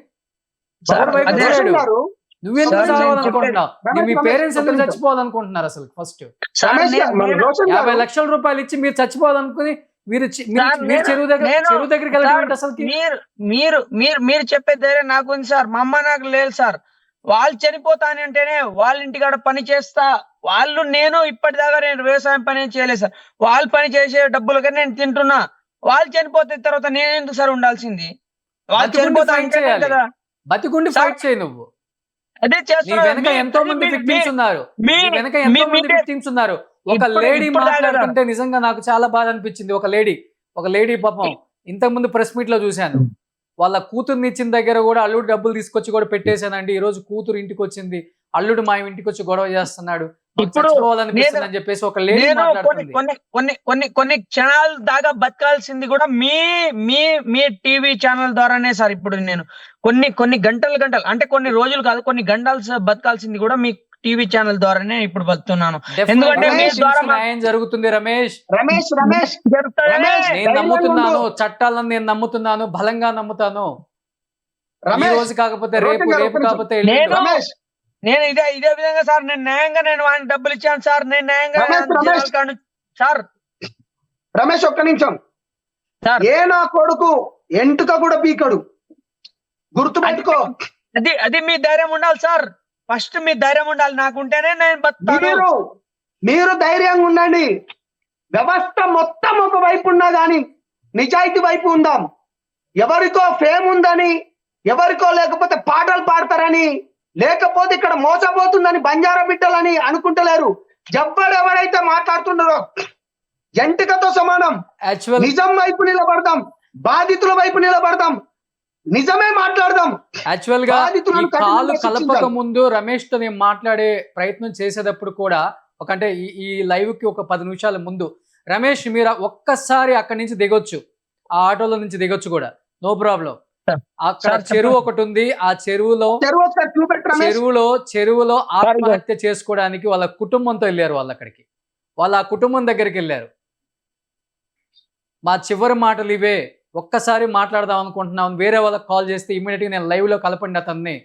నువ్వెందుకు చావాలనుకుంటున్నావు? మీ పేరెంట్స్ ఎందుకు చచ్చిపోవాలనుకుంటున్నారు అసలు? ఫస్ట్ 50 లక్షల రూపాయలు ఇచ్చి మీరు చచ్చిపోవాలనుకుని మీరు చెరువు దగ్గరికి వెళ్ళడం అసలు మీరు చెప్పే ధైర్యం నాకు ఉంది సార్. మా అమ్మ నాకు లేదు సార్. వాళ్ళు చనిపోతాని అంటేనే వాళ్ళ ఇంటికాడ పని చేస్తా, వాళ్ళు నేను ఇప్పటిదాకా నేను వ్యవసాయం పని చేయలేదు సార్. వాళ్ళు పని చేసే డబ్బులకి నేను తింటున్నా. వాళ్ళు చనిపోతే తర్వాత నేను ఎందుకు సార్ ఉండాల్సింది? వాళ్ళు చనిపోతా కదా, బతికుండి ఫైట్ చేయి నువ్వు. అదే వెనక ఎంతో మంది విక్టిమ్స్ ఉన్నారు, వెనక ఎంతో మంది విక్టిమ్స్ ఉన్నారు. ఒక లేడీ మాట్లాడుతుంటే నిజంగా నాకు చాలా బాధ అనిపించింది. ఒక లేడీ పాపం ఇంతకు ముందు ప్రెస్ మీట్ లో చూశాను. వాళ్ళ కూతుర్ని ఇచ్చిన దగ్గర కూడా అల్లుడు డబ్బులు తీసుకొచ్చి కూడా పెట్టేశానండి. ఈ రోజు కూతురు ఇంటికి వచ్చింది, అల్లుడు మా ఇంటికి వచ్చి గొడవ చేస్తున్నాడు, చచ్చిపోవాలనిపిస్తుంది అని చెప్పేసి ఒక లేడీ మాట్లాడుతుంది. కొన్ని క్షణాలు దాకా బతకాల్సింది కూడా మీ టీవీ ఛానల్ ద్వారానే సార్. ఇప్పుడు నేను కొన్ని గంటలు అంటే కొన్ని రోజులు కాదు, కొన్ని గంటలు బతకాల్సింది కూడా మీ టీవీ ఛానల్ ద్వారానే ఇప్పుడు బతున్నాను. ఎందుకంటే న్యాయం జరుగుతుంది రమేష్. నేను నమ్ముతున్నాను, చట్టాలను నేను నమ్ముతున్నాను, బలంగా నమ్ముతాను. ఈ రోజు కాకపోతే రేపు, రేపు కాకపోతే నేను ఇదే విధంగా సార్, నేను న్యాయంగా నేను వాడిని డబ్బులు ఇచ్చాను సార్. నేను న్యాయంగా సార్. రమేష్ ఒక్క నిమిషం. ఏ నా కొడుకు ఎంటుక కూడా పీకడు, గుర్తుపెట్టుకో. అది మీ ధైర్యం ఉండాలి సార్. ఫస్ట్ మీ ధైర్యం ఉండాలి. నాకుంటేనే నేను బతుకుతాను. మీరు ధైర్యంగా ఉండండి. వ్యవస్థ మొత్తం ఒక వైపు ఉన్నా గాని నిజాయితీ వైపు ఉందాం. ఎవరికో ఫేమ్ ఉందని, ఎవరికో లేకపోతే పాటలు పాడతారని, లేకపోతే ఇక్కడ మోసపోతుందని బంజారా బిడ్డలని అనుకుంటలేరు. ఎవరైతే మాట్లాడుతున్నారో జంటికతో సమానం. నిజం వైపు నిలబడదాం, బాధితుల వైపు నిలబడదాం, నిజమే మాట్లాడదాం. యాక్చువల్ గా కాలు కలపక ముందు రమేష్ తో నేను మాట్లాడే ప్రయత్నం చేసేటప్పుడు కూడా అంటే ఈ లైవ్ కి ఒక 10 నిమిషాల ముందు, రమేష్ మీరు ఒక్కసారి అక్కడి నుంచి దిగొచ్చు, ఆ ఆటోలో నుంచి దిగొచ్చు కూడా, నో ప్రాబ్లం. అక్కడ చెరువు ఒకటి ఉంది, ఆ చెరువులో ఆత్మహత్య చేసుకోవడానికి వాళ్ళ కుటుంబంతో వెళ్ళారు. వాళ్ళు అక్కడికి, వాళ్ళ ఆ కుటుంబం దగ్గరికి వెళ్ళారు. మా చివరి మాటలు ఇవే, ఒక్కసారి మాట్లాడదాం అనుకుంటున్నాం. వేరే వాళ్ళకి కాల్ చేస్తే ఇమ్మీడియట్ గా నేను లైవ్ లో కలపండి అతన్ని.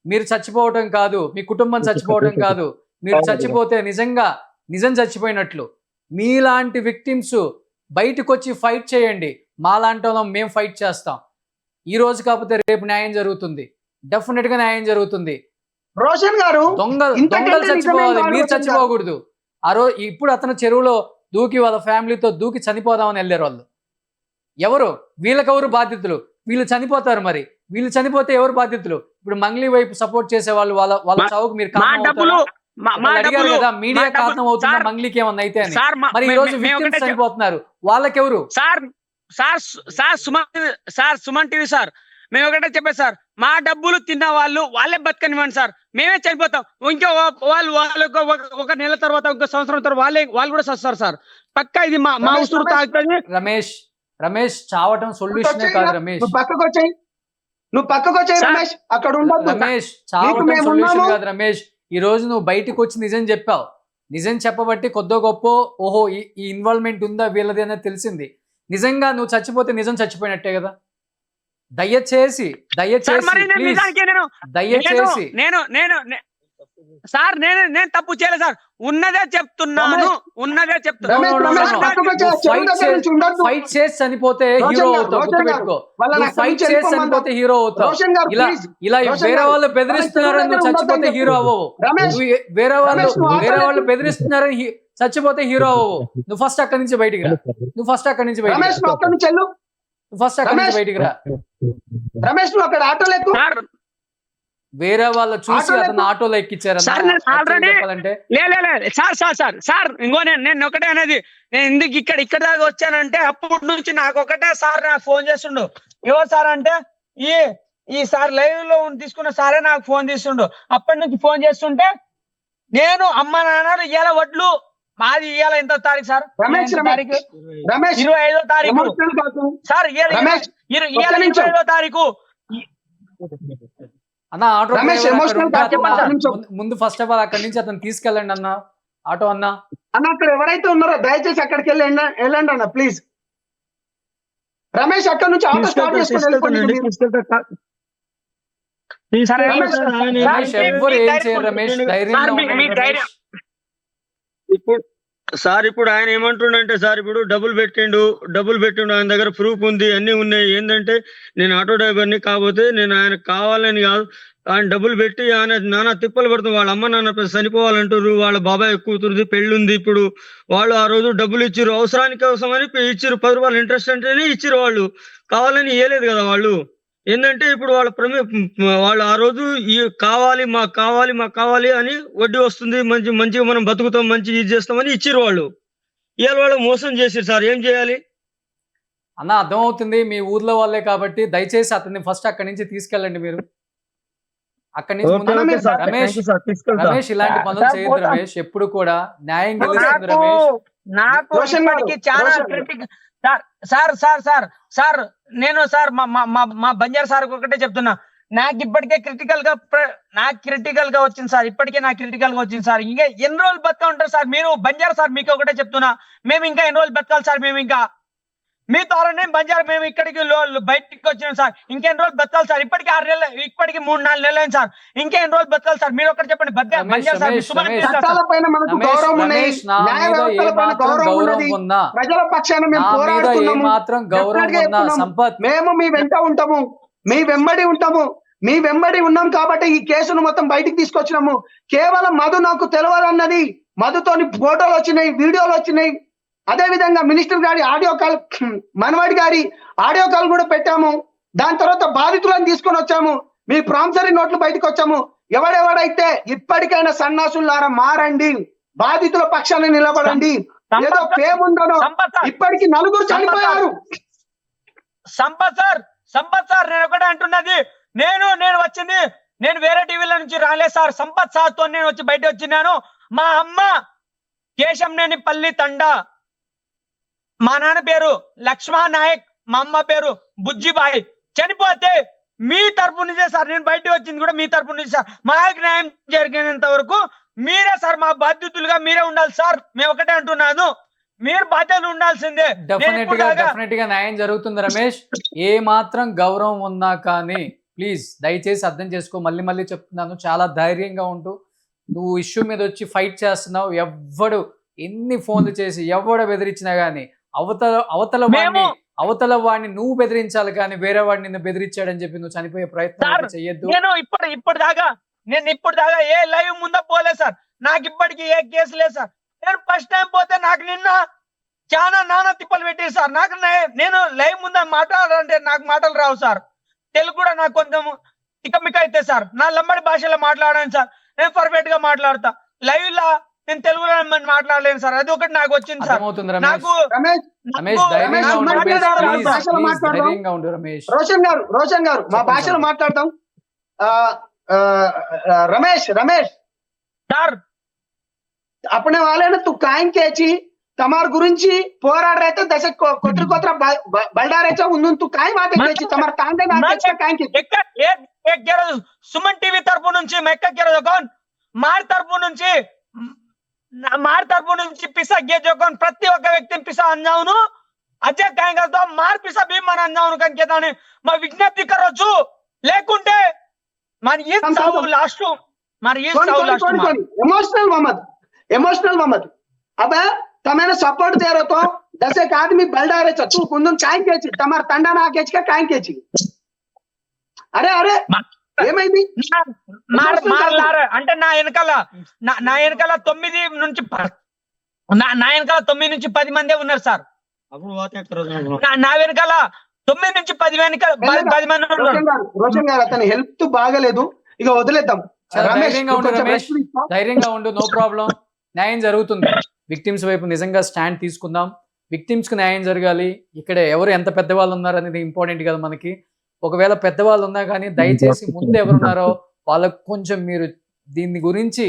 మీరు చచ్చిపోవటం కాదు, మీ కుటుంబం చచ్చిపోవటం కాదు, మీరు చచ్చిపోతే నిజం చచ్చిపోయినట్లు. మీలాంటి విక్టిమ్స్ బయటకు వచ్చి ఫైట్ చేయండి. మాలాంటి వాళ్ళం మేము ఫైట్ చేస్తాం. ఈ రోజు కాకపోతే రేపు న్యాయం జరుగుతుంది, డెఫినెట్ గా న్యాయం జరుగుతుంది. రోషన్ గారు దొంగలు చచ్చిపోవాలి, మీరు చచ్చిపోకూడదు. ఆ రోజు ఇప్పుడు అతను చెరువులో దూకి వాళ్ళ ఫ్యామిలీతో దూకి చనిపోదామని వెళ్ళారు వాళ్ళు. ఎవరు? వీళ్ళకెవరు బాధ్యతలు? వీళ్ళు చనిపోతారు. మరి వీళ్ళు చనిపోతే ఎవరు బాధ్యతలు? ఇప్పుడు మంగ్లీ వైపు సపోర్ట్ చేసే వాళ్ళు వాళ్ళ చావుకు మీరు అడిగారు కదా, మీడియా కారణం అవుతుందా మంగ్లీకి ఏమన్నా అయితే అని. మరి ఈ రోజు విక్టిమ్స్ చనిపోతున్నారు, వాళ్ళకెవరు? సుమన్ టీవీ సార్, మేము ఒకటే చెప్పే సార్, మా డబ్బులు తిన్న వాళ్ళే బతకనివ్వండి సార్, మేమే చనిపోతాం. ఇంకో వాళ్ళు ఒక నెల తర్వాత, ఒక సంవత్సరం తర్వాత వాళ్ళు కూడా చస్తారు సార్. పక్కా ఇది మా ఉసురు తాగుతుంది. రమేష్ చావటం సొల్యూషన్ కాదు. రమేష్ నువ్వు పక్కకు వచ్చాయి రమేష్, అక్కడ రమేష్ చావటం సొల్యూషన్ కాదు. రమేష్ ఈ రోజు నువ్వు బయటకు వచ్చి నిజం చెప్పావు. నిజం చెప్పబట్టి కొద్దో గొప్ప ఓహో ఈ ఇన్వాల్వ్మెంట్ ఉందా వీళ్ళది అనేది తెలిసింది. నిజంగా నువ్వు చచ్చిపోతే నిజం చచ్చిపోయినట్టే కదా. దయచేసి సార్ నేను తప్పు చేయలేదు సార్, ఉన్నదే చెప్తున్నాను. ఫైట్ చేసి చనిపోతే హీరో అవుతావు, గుర్తుపెట్టుకో. ఫైట్ చేసి చనిపోతే హీరో అవుతావు. ఇలా వేరే వాళ్ళు బెదిరిస్తున్నారని నువ్వు చచ్చిపోతే హీరో అవ్వవు. వేరే వాళ్ళు బెదిరిస్తున్నారని చచ్చిపోతే హీరో అవ్వవు. నువ్వు ఫస్ట్ అక్కడి నుంచి బయటికి రా. రమేష్ నువ్వు అక్కడ ఆటోలో ఎక్కు. వేరే వాళ్ళు చూసి అతను ఆటోలో ఎక్కించారు. ఇంకో నేను ఒకటే అనేది, నేను ఎందుకు ఇక్కడ దాకా వచ్చానంటే అప్పటి నుంచి నాకు ఒకటే సార్ నాకు ఫోన్ చేస్తుండు. ఏవో సార్ అంటే ఈసారి లైవ్ లో తీసుకున్న సారే నాకు ఫోన్ తీస్తుండు. అప్పటి నుంచి ఫోన్ చేస్తుంటే నేను అమ్మ నాన్నలు ఇవాళ వడ్లు మాది ఇవాళ ఎంత తారీఖు సార్? రమేష్, తారీఖు రమేష్ 25వ తారీఖు ఎమోషనల్ కాదు. సార్. రమేష్, ఒక్క నిమిషం. 25వ తారీఖు. అన్న ఆటో రమేష్, డ్రైవర్ అక్కడ ఎమోషనల్ ఉంటే కాదు, అతను ఒక్క నిమిషం. ముందు ఫస్ట్ ఆఫ్ ఆల్ అక్కడి నుంచి అతను తీసుకెళ్ళండి అన్న. ఆటో అన్న అన్న అక్కడ ఎవరైతే ఉన్నారో దయచేసి అక్కడికి వెళ్ళండి అన్న ప్లీజ్. రమేష్ అక్కడ నుంచి ఆటో స్టార్ట్ చేసుకొని వెళ్ళిపోండి మీరు. సరే, రమేష్, రమేష్ ఎవ్వరు ఏం చేయరు రమేష్, ధైర్యంగా సార్, మీ ఉండండి ధైర్యం. ఇప్పుడు సార్ ఇప్పుడు ఆయన ఏమంటుండంటే సార్ ఇప్పుడు డబ్బులు పెట్టిండు ఆయన దగ్గర ప్రూఫ్ ఉంది అన్ని ఉన్నాయి. ఏంటంటే నేను ఆటో డ్రైవర్ని కాకపోతే నేను ఆయన కావాలని కాదు, ఆయన డబ్బులు పెట్టి ఆయన నానా తిప్పలు పడుతుంది. వాళ్ళ అమ్మ నాన్న చనిపోవాలంటారు, వాళ్ళ బాబాయ్ కూతురుది పెళ్లి ఉంది. ఇప్పుడు వాళ్ళు ఆ రోజు డబ్బులు ఇచ్చిర్రు, అవసరానికి కోసమని ఇచ్చిర్రు, 10 రూపాయలు ఇంట్రెస్ట్ అంటేనే ఇచ్చిర్రు. వాళ్ళు కావాలని ఇవ్వలేదు కదా. వాళ్ళు ఏంటంటే ఇప్పుడు వాళ్ళు ఆ రోజు మాకు కావాలి అని వడ్డీ వస్తుంది, మంచిగా మనం బతుకుతాం, మంచిగా ఇది చేస్తామని ఇచ్చిర్రు. వాళ్ళు ఇవాళ వాళ్ళు మోసం చేసిర్రు సార్. ఏం చేయాలి అన్న? అర్థమవుతుంది మీ ఊర్లో వాళ్ళే కాబట్టి దయచేసి అతన్ని ఫస్ట్ అక్కడి నుంచి తీసుకెళ్ళండి మీరు. అక్కడి నుంచి ముందు రమేష్ ఇలాంటి పనులు చేయొద్దు రమేష్. ఎప్పుడు కూడా న్యాయం గెలుస్తుంది రమేష్. నాకు రోషన్ గారు, ఇప్పటికీ చాలా రోషన్ గారు. క్రిటికల్ సార్ నేను సార్ మా బంజారా సార్ ఒకటే చెప్తున్నా. నాకు ఇప్పటికే క్రిటికల్ గా వచ్చింది సార్. ఇప్పటికే నాకు క్రిటికల్ గా వచ్చింది సార్. ఇంకా ఎన్ని రోజులు బతక ఉంటారు సార్ మీరు? బంజారా సార్ మీకు ఒకటే చెప్తున్నా, మేము ఇంకా ఎన్ని రోజులు బతకాలి సార్? మేము ఇంకా మీ ద్వారానే బంజారా మేము ఇక్కడికి బయటికి వచ్చినాం సార్. ఇంకెన్ని రోజులు బతకాలి సార్? ఇప్పటికి 6 నెలలు, ఇప్పటికి 3-4 నెలలు అయింది సార్. ఇంకెన్ని రోజులు బతకాలి సార్? మీరు ఒకటి చెప్పండి. బంజారా సార్ మీ సుమన్ టీవీ సార్. చట్టాలపైన మనకు గౌరవం ఉన్నది, రమేష్, నా న్యాయ మీద వ్యవస్థలపైన ఏమాత్రం గౌరవం గౌరవం ఉన్నది, ఉందా? ప్రజల పక్షాన మేము నా మీద పోరాడుతున్నాము. ఏమాత్రం గౌరవం డెఫినెట్గా ఉందా చెప్తున్నాము. సంపత్? మేము మీ వెంట ఉంటాము, మీ వెంబడి ఉంటాము. మీ వెంబడి ఉన్నాం కాబట్టి ఈ కేసును మొత్తం బయటికి తీసుకొచ్చినాము. కేవలం మధు నాకు తెలియదు అన్నది, మధుతోని ఫోటోలు వచ్చినాయి, వీడియోలు వచ్చినాయి. అదే విధంగా మినిస్టర్ గారి ఆడియో కాల్, మనవాడి గారి ఆడియో కాల్ కూడా పెట్టాము. దాని తర్వాత బాధితులను తీసుకొని వచ్చాము, మీ ప్రామిసరీ నోట్లు బయటకు వచ్చాము. ఎవడెవడైతే ఇప్పటికైనా సన్నాసులారా మారండి, బాధితుల పక్షాన్ని నిలబడండి. ఏదో ఫేమ్ ఉండను, ఇప్పటికి 4 చనిపోయారు. సంపత్ సార్ నేను ఒకటే అంటున్నది, నేను వచ్చింది, నేను వేరే టీవీల నుంచి రాలేదు సార్. సంపత్ సార్ తో నేను వచ్చి బయట వచ్చినాను. మా అమ్మ కేశంనేనిపల్లి తండా, మా నాన్న పేరు లక్ష్మణ నాయక్, మా అమ్మ పేరు బుజ్జిబాయి. చనిపోతే మీ తరపు నుంచే సార్ నేను బయటకు వచ్చింది కూడా మీ తరపు నుంచి సార్. మాకు న్యాయం జరిగినంత వరకు మీరే సార్ మా బాధ్యతలుగా మీరే ఉండాలి సార్. మేము ఒకటే అంటున్నాను, మీరు బాధ్యతలు ఉండాల్సిందే. డెఫినెట్ గా న్యాయం జరుగుతుంది రమేష్. ఏ మాత్రం గౌరవం ఉన్నా కానీ ప్లీజ్ దయచేసి అర్థం చేసుకో. మళ్ళీ చెప్తున్నాను, చాలా ధైర్యంగా ఉంటూ నువ్వు ఇష్యూ మీద వచ్చి ఫైట్ చేస్తున్నావు. ఎవ్వడు ఎన్ని ఫోన్లు చేసి ఎవడ బెదిరించినా గానీ అవతల వాడిని నువ్వు బెదిరించాలి కానీ వేరే వాడిని నిన్ను బెదిరించాడని చెప్పి నువ్వు చనిపోయే ప్రయత్నం చెయ్యొద్దు. నేను ఇప్పుడు దాకా ఏ లైవ్ ముందా పోలే సార్. నాకు ఇప్పటికీ ఏ కేసు లేదు సార్. నేను ఫస్ట్ టైం పోతే నాకు నిన్న చాలా నానా తిప్పలు పెట్టారు సార్. నేను లైవ్ ముందా మాట్లాడాలంటే నాకు మాటలు రావు సార్. తెలుగు కూడా నాకు కొంచెం ఇకమిక అయితే సార్. నా లంబడి భాషలో మాట్లాడాను సార్. నేను పర్ఫెక్ట్ గా మాట్లాడతా. లైవ్ లా నేను తెలుగులో మాట్లాడలేను సార్. అది ఒకటి నాకు వచ్చింది సార్. నాకు రోషన్ గారు మా భాషలో మాట్లాడతాం. రమేష్ సార్ अपने वाले ने तू कायम केची तमार गुరించి పోరాడరైతే దశ కొత్ర బల్డారేచా ఉందు తు కాయ్ బాతే కేచి తమార్ తాండే నాకే కాయ్ కేచి एक गेरो సుమన్ టీవీ తరపు నుంచి మెక్క गेरो జోన్ మార్ తరపు నుంచి పిసా గే జోన్ ప్రతి ఒక్క వ్యక్తిని పిసా అంజావును అజయ్ కాయంగా తో మార్ పిసా భీ మన అంజావును కన్కేదాని మా విజ్ఞప్తి కరోచు లేకుంటే మన ఈ సావు లాస్ట్ మరి ఈ సావు లాస్ట్ इमोशनल मोहम्मद अब तमेने सपोर्ट दे रहे तो 10 एक आदमी बलडारे तू कुंदन काई केची तमार తండా నా కేచిక కాయి కేచి అరే ఏమైంది మార్ అంటే నా వెనకాల 9 నుంచి 10 మందే ఉన్నారు సార్. నా వెనకాల 9 నుంచి 10 మంది ఉన్నారు. రోషన్ గారు అతని హెల్త్ బాగలేదు, ఇక వదిలేద్దాం. ధైర్యంగా ఉండు, నో ప్రాబ్లం. న్యాయం జరుగుతుంది. విక్టిమ్స్ వైపు నిజంగా స్టాండ్ తీసుకుందాం. విక్టిమ్స్ కి న్యాయం జరగాలి. ఇక్కడ ఎవరు ఎంత పెద్దవాళ్ళు ఉన్నారు అనేది ఇంపార్టెంట్ కదా మనకి. ఒకవేళ పెద్దవాళ్ళు ఉన్నా కానీ దయచేసి ముందు ఎవరున్నారో వాళ్ళకు కొంచెం మీరు దీని గురించి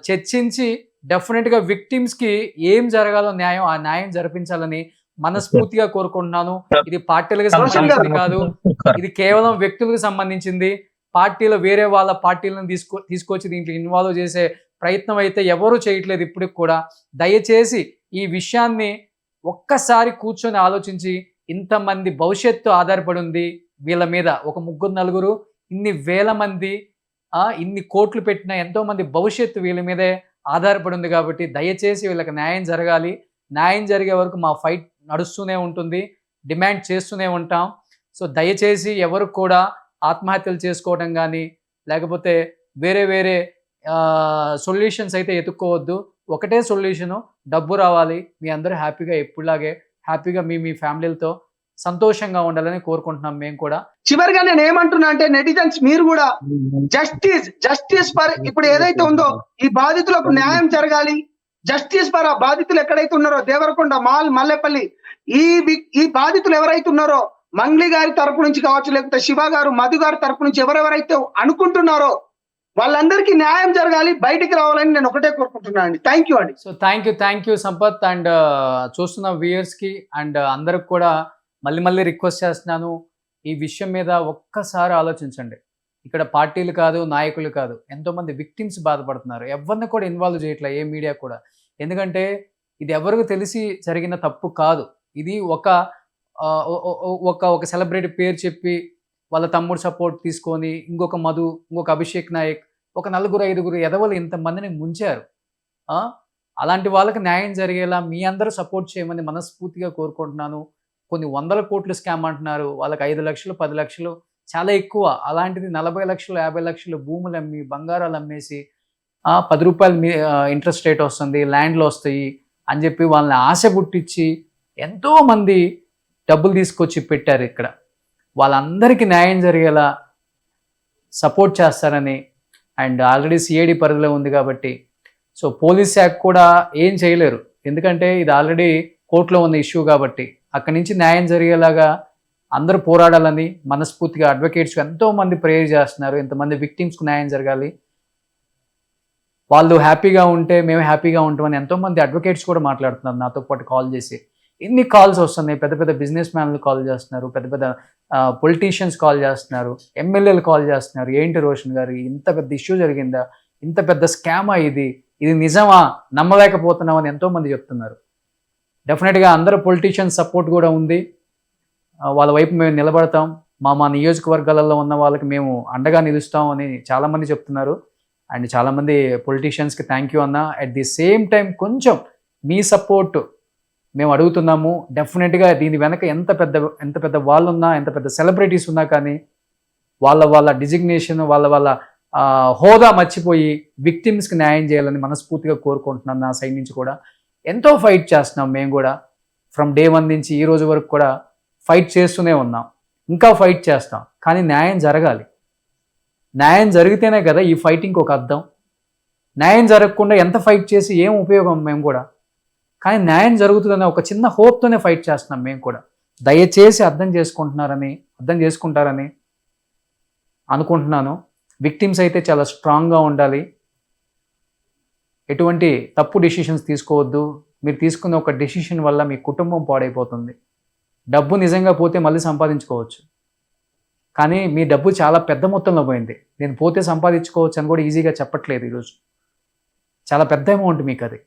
చర్చించి డెఫినెట్గా విక్టిమ్స్కి ఏం జరగాలో న్యాయం ఆ న్యాయం జరిపించాలని మనస్ఫూర్తిగా కోరుకుంటున్నాను. ఇది పార్టీలకు సంబంధించింది కాదు, ఇది కేవలం వ్యక్తులకు సంబంధించింది. పార్టీలో వేరే వాళ్ళ పార్టీలను తీసుకొచ్చి దీంట్లో ఇన్వాల్వ్ చేసే ప్రయత్నం అయితే ఎవరూ చేయట్లేదు ఇప్పటికి కూడా. దయచేసి ఈ విషయాన్ని ఒక్కసారి కూర్చొని ఆలోచించి, ఇంతమంది భవిష్యత్తు ఆధారపడి ఉంది వీళ్ళ మీద, ఒక 3-4 ఇన్ని వేల మంది ఇన్ని కోట్లు పెట్టిన ఎంతో మంది భవిష్యత్తు వీళ్ళ మీదే ఆధారపడి ఉంది. కాబట్టి దయచేసి వీళ్ళకి న్యాయం జరగాలి. న్యాయం జరిగే వరకు మా ఫైట్ నడుస్తూనే ఉంటుంది, డిమాండ్ చేస్తూనే ఉంటాం. సో దయచేసి ఎవరు కూడా ఆత్మహత్యలు చేసుకోవడం కానీ లేకపోతే వేరే వేరే సొల్యూషన్స్ అయితే ఎత్తుక్కోవద్దు. ఒకటే సొల్యూషను, డబ్బు రావాలి. మీ అందరూ హ్యాపీగా ఎప్పుడులాగే హ్యాపీగా మీ ఫ్యామిలీలతో సంతోషంగా ఉండాలని కోరుకుంటున్నాం మేము కూడా. చివరిగా నేను ఏమంటున్నా అంటే, నెటిజన్స్ మీరు కూడా జస్టిస్ ఫర్ ఇప్పుడు ఏదైతే ఉందో ఈ బాధితులకు న్యాయం జరగాలి. జస్టిస్ ఫర్ ఆ బాధితులు ఎక్కడైతే ఉన్నారో దేవరకొండ, మాల్, మల్లెపల్లి, ఈ బాధితులు ఎవరైతే ఉన్నారో మంగ్లీ గారి తరపు నుంచి కావచ్చు, లేకపోతే శివ గారు, మధు గారి తరపు నుంచి ఎవరెవరైతే అనుకుంటున్నారో వాళ్ళందరికీ న్యాయం జరగాలి, బయటికి రావాలని నేను ఒకటే కోరుకుంటున్నాను అండి. థ్యాంక్ యూ అండి. So thank you Sampath. And చూస్తున్న వ్యూయర్స్కి అండ్ అందరికి కూడా మళ్ళీ రిక్వెస్ట్ చేస్తున్నాను, ఈ విషయం మీద ఒక్కసారి ఆలోచించండి. ఇక్కడ పార్టీలు కాదు, నాయకులు కాదు, ఎంతోమంది విక్టిమ్స్ బాధపడుతున్నారు. ఎవరిని కూడా ఇన్వాల్వ్ చేయట్లే ఏ మీడియా కూడా. ఎందుకంటే ఇది ఎవరికి తెలిసి జరిగిన తప్పు కాదు. ఇది ఒక సెలబ్రిటీ పేరు చెప్పి వాళ్ళ తమ్ముడు సపోర్ట్ తీసుకొని ఇంకొక మధు, ఇంకొక అభిషేక్ నాయక్, ఒక 4-5 ఎదవలు ఇంతమందిని ముంచారు. అలాంటి వాళ్ళకి న్యాయం జరిగేలా మీ అందరూ సపోర్ట్ చేయమని మనస్ఫూర్తిగా కోరుకుంటున్నాను. కొన్ని 100 కోట్లు స్కామ్ అంటున్నారు, వాళ్ళకి 5 లక్షలు 10 లక్షలు చాలా ఎక్కువ. అలాంటిది 40 లక్షలు 50 లక్షలు భూములు అమ్మి బంగారాలు అమ్మేసి 10 రూపాయలు ఇంట్రెస్ట్ రేట్ వస్తుంది, ల్యాండ్లు వస్తాయి అని చెప్పి వాళ్ళని ఆశ పుట్టించి ఎంతోమంది డబ్బులు తీసుకొచ్చి పెట్టారు ఇక్కడ. వాళ్ళందరికీ న్యాయం జరిగేలా సపోర్ట్ చేస్తారని, అండ్ ఆల్రెడీ సిఐడి పరిధిలో ఉంది కాబట్టి సో పోలీస్ శాఖ కూడా ఏం చేయలేరు. ఎందుకంటే ఇది ఆల్రెడీ కోర్టులో ఉన్న ఇష్యూ కాబట్టి అక్కడి నుంచి న్యాయం జరిగేలాగా అందరూ పోరాడాలని మనస్ఫూర్తిగా అడ్వకేట్స్ ఎంతోమంది ప్రేయర్ చేస్తున్నారు. ఎంతమంది విక్టిమ్స్కి న్యాయం జరగాలి, వాళ్ళు హ్యాపీగా ఉంటే మేము హ్యాపీగా ఉంటామని ఎంతోమంది అడ్వకేట్స్ కూడా మాట్లాడుతున్నారు నాతో పాటు కాల్ చేసి. ఇన్ని కాల్స్ వస్తున్నాయి, పెద్ద బిజినెస్ మ్యాన్లు కాల్ చేస్తున్నారు, పెద్ద పొలిటీషియన్స్ కాల్ చేస్తున్నారు, ఎమ్మెల్యేలు కాల్ చేస్తున్నారు. ఏంటి రోషన్ గారు, ఇంత పెద్ద ఇష్యూ జరిగిందా, ఇంత పెద్ద స్కామా, ఇది నిజమా, నమ్మలేకపోతున్నామని ఎంతోమంది చెప్తున్నారు. డెఫినెట్గా అందరూ పొలిటీషియన్స్ సపోర్ట్ కూడా ఉంది, వాళ్ళ వైపు మేము నిలబడతాం, మా నియోజకవర్గాలలో ఉన్న వాళ్ళకి మేము అండగా నిలుస్తాం అని చాలామంది చెప్తున్నారు. అండ్ చాలామంది పొలిటీషియన్స్కి థ్యాంక్ యూ అన్న. అట్ ది సేమ్ టైం కొంచెం మీ సపోర్ట్ మేము అడుగుతున్నాము. డెఫినెట్గా దీని వెనక ఎంత పెద్ద వాళ్ళు ఉన్నా, ఎంత పెద్ద సెలబ్రిటీస్ ఉన్నా కానీ వాళ్ళ డిజిగ్నేషన్, వాళ్ళ హోదా మర్చిపోయి విక్టిమ్స్కి న్యాయం చేయాలని మనస్ఫూర్తిగా కోరుకుంటున్నాను. నా సైడ్ నుంచి కూడా ఎంతో ఫైట్ చేస్తున్నాం మేము కూడా. ఫ్రమ్ డే 1 నుంచి ఈ రోజు వరకు కూడా ఫైట్ చేస్తూనే ఉన్నాం, ఇంకా ఫైట్ చేస్తాం. కానీ న్యాయం జరగాలి. న్యాయం జరిగితేనే కదా ఈ ఫైటింగ్కి ఒక అర్థం. న్యాయం జరగకుండా ఎంత ఫైట్ చేసి ఏం ఉపయోగం మేము కూడా. కానీ న్యాయం జరుగుతుందనే ఒక చిన్న హోప్తోనే ఫైట్ చేస్తున్నాం మేము కూడా. దయచేసి అర్థం చేసుకుంటారని అనుకుంటున్నాను. విక్టిమ్స్ అయితే చాలా స్ట్రాంగ్గా ఉండాలి, ఎటువంటి తప్పు డెసిషన్స్ తీసుకోవద్దు. మీరు తీసుకున్న ఒక డెసిషన్ వల్ల మీ కుటుంబం పాడైపోతుంది. డబ్బు నిజంగా పోతే మళ్ళీ సంపాదించుకోవచ్చు, కానీ మీ డబ్బు చాలా పెద్ద మొత్తంలో పోయింది. నేను పోతే సంపాదించుకోవచ్చు అని కూడా ఈజీగా చెప్పట్లేదు. ఈరోజు చాలా పెద్ద అమౌంట్ మీకు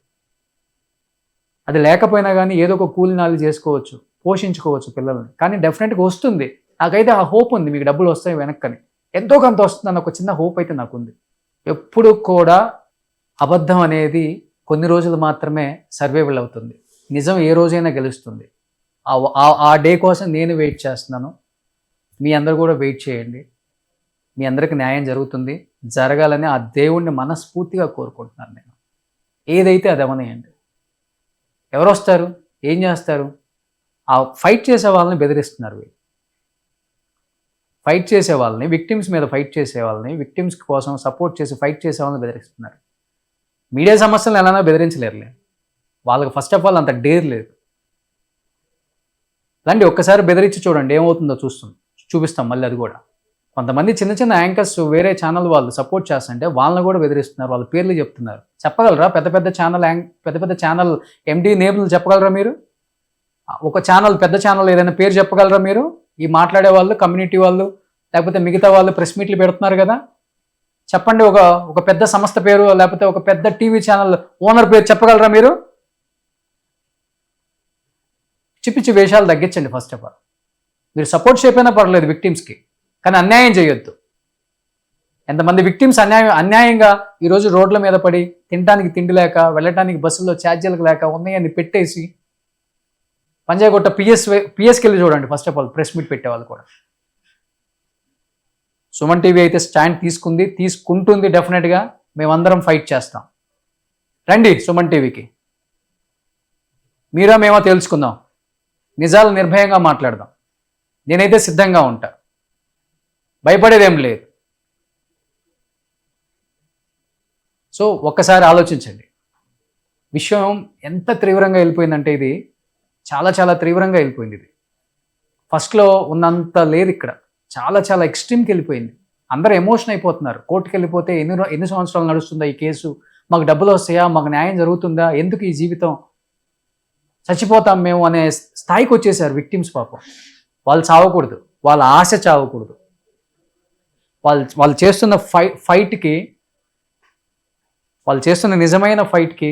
అది లేకపోయినా కానీ ఏదో ఒక కూలినాలు చేసుకోవచ్చు, పోషించుకోవచ్చు పిల్లల్ని. కానీ డెఫినెట్గా వస్తుంది. నాకైతే ఆ హోప్ ఉంది, మీకు డబ్బులు వస్తాయి వెనక్కని, ఎంతో కొంత వస్తుంది అన్న ఒక చిన్న హోప్ అయితే నాకుంది. ఎప్పుడు కూడా అబద్ధం అనేది కొన్ని రోజులు మాత్రమే సర్వైవల్ అవుతుంది, నిజం ఏ రోజైనా గెలుస్తుంది. ఆ డే కోసం నేను వెయిట్ చేస్తున్నాను. మీ అందరూ కూడా వెయిట్ చేయండి. మీ అందరికి న్యాయం జరగాలని ఆ దేవుణ్ణి మనస్ఫూర్తిగా కోరుకుంటున్నాను నేను. ఏదైతే అది అవనేయండి. ఎవరు వస్తారు, ఏం చేస్తారు? ఆ ఫైట్ చేసే వాళ్ళని బెదిరిస్తున్నారు. ఫైట్ చేసే వాళ్ళని, విక్టిమ్స్ మీద ఫైట్ చేసే వాళ్ళని, విక్టిమ్స్ కోసం సపోర్ట్ చేసి ఫైట్ చేసే వాళ్ళని బెదిరిస్తున్నారు. మీడియా సమస్యలను ఎలానో బెదిరించలేరులే, వాళ్ళకి ఫస్ట్ ఆఫ్ ఆల్ అంత డేర్ లేదు. రండి ఒక్కసారి బెదిరించి చూడండి ఏమవుతుందో చూపిస్తాం మళ్ళీ అది కూడా. కొంతమంది చిన్న చిన్న యాంకర్స్ వేరే ఛానల్ వాళ్ళు సపోర్ట్ చేస్తుంటే వాళ్ళని కూడా బెదిరిస్తున్నారు, వాళ్ళ పేర్లు చెప్తున్నారు. చెప్పగలరా పెద్ద పెద్ద ఛానల్ ఎండి నేమ్లు చెప్పగలరా మీరు? ఒక ఛానల్ పెద్ద ఛానల్ ఏదైనా పేరు చెప్పగలరా మీరు? ఈ మాట్లాడే వాళ్ళు, కమ్యూనిటీ వాళ్ళు, లేకపోతే మిగతా వాళ్ళు ప్రెస్ మీట్లు పెడుతున్నారు కదా, చెప్పండి. ఒక పెద్ద సంస్థ పేరు లేకపోతే ఒక పెద్ద టీవీ ఛానల్ ఓనర్ పేరు చెప్పగలరా మీరు? పిచ్చి వేషాలు తగ్గించండి. ఫస్ట్ ఆఫ్ ఆల్ మీరు సపోర్ట్ చేయకపోయినా పర్లేదు విక్టిమ్స్కి, కానీ అన్యాయం చేయొద్దు. ఎంతమంది విక్టిమ్స్ అన్యాయంగా ఈరోజు రోడ్ల మీద పడి తినడానికి తిండి లేక, వెళ్ళటానికి బస్సుల్లో ఛార్జీలకు లేక ఉన్నాయని పెట్టేసి పంజాగుట్ట పిఎస్కి వెళ్ళి చూడండి. First of all press meet పెట్టేవాళ్ళు కూడా. సుమన్ టీవీ అయితే స్టాండ్ తీసుకుంటుంది డెఫినెట్గా. మేమందరం ఫైట్ చేస్తాం. రండి సుమన్ టీవీకి, మీరా మేమో తెలుసుకుందాం, నిజాలు నిర్భయంగా మాట్లాడదాం. నేనైతే సిద్ధంగా ఉంటా, భయపడేదేం లేదు. సో ఒక్కసారి ఆలోచించండి, విషయం ఎంత తీవ్రంగా వెళ్ళిపోయిందంటే ఇది చాలా తీవ్రంగా వెళ్ళిపోయింది. ఇది ఫస్ట్లో ఉన్నంత లేదు, ఇక్కడ చాలా ఎక్స్ట్రీమ్కి వెళ్ళిపోయింది. అందరూ ఎమోషన్ అయిపోతున్నారు. కోర్టుకి వెళ్ళిపోతే ఎన్ని సంవత్సరాలు నడుస్తుందా ఈ కేసు, మాకు డబ్బులు వస్తాయా, మాకు న్యాయం జరుగుతుందా, ఎందుకు ఈ జీవితం, చచ్చిపోతాం మేము అనే స్థాయికి వచ్చేసారు విక్టిమ్స్. పాపం వాళ్ళు చావకూడదు, వాళ్ళ ఆశ చావకూడదు. వాళ్ళు చేస్తున్న ఫైట్కి, వాళ్ళు చేస్తున్న నిజమైన ఫైట్కి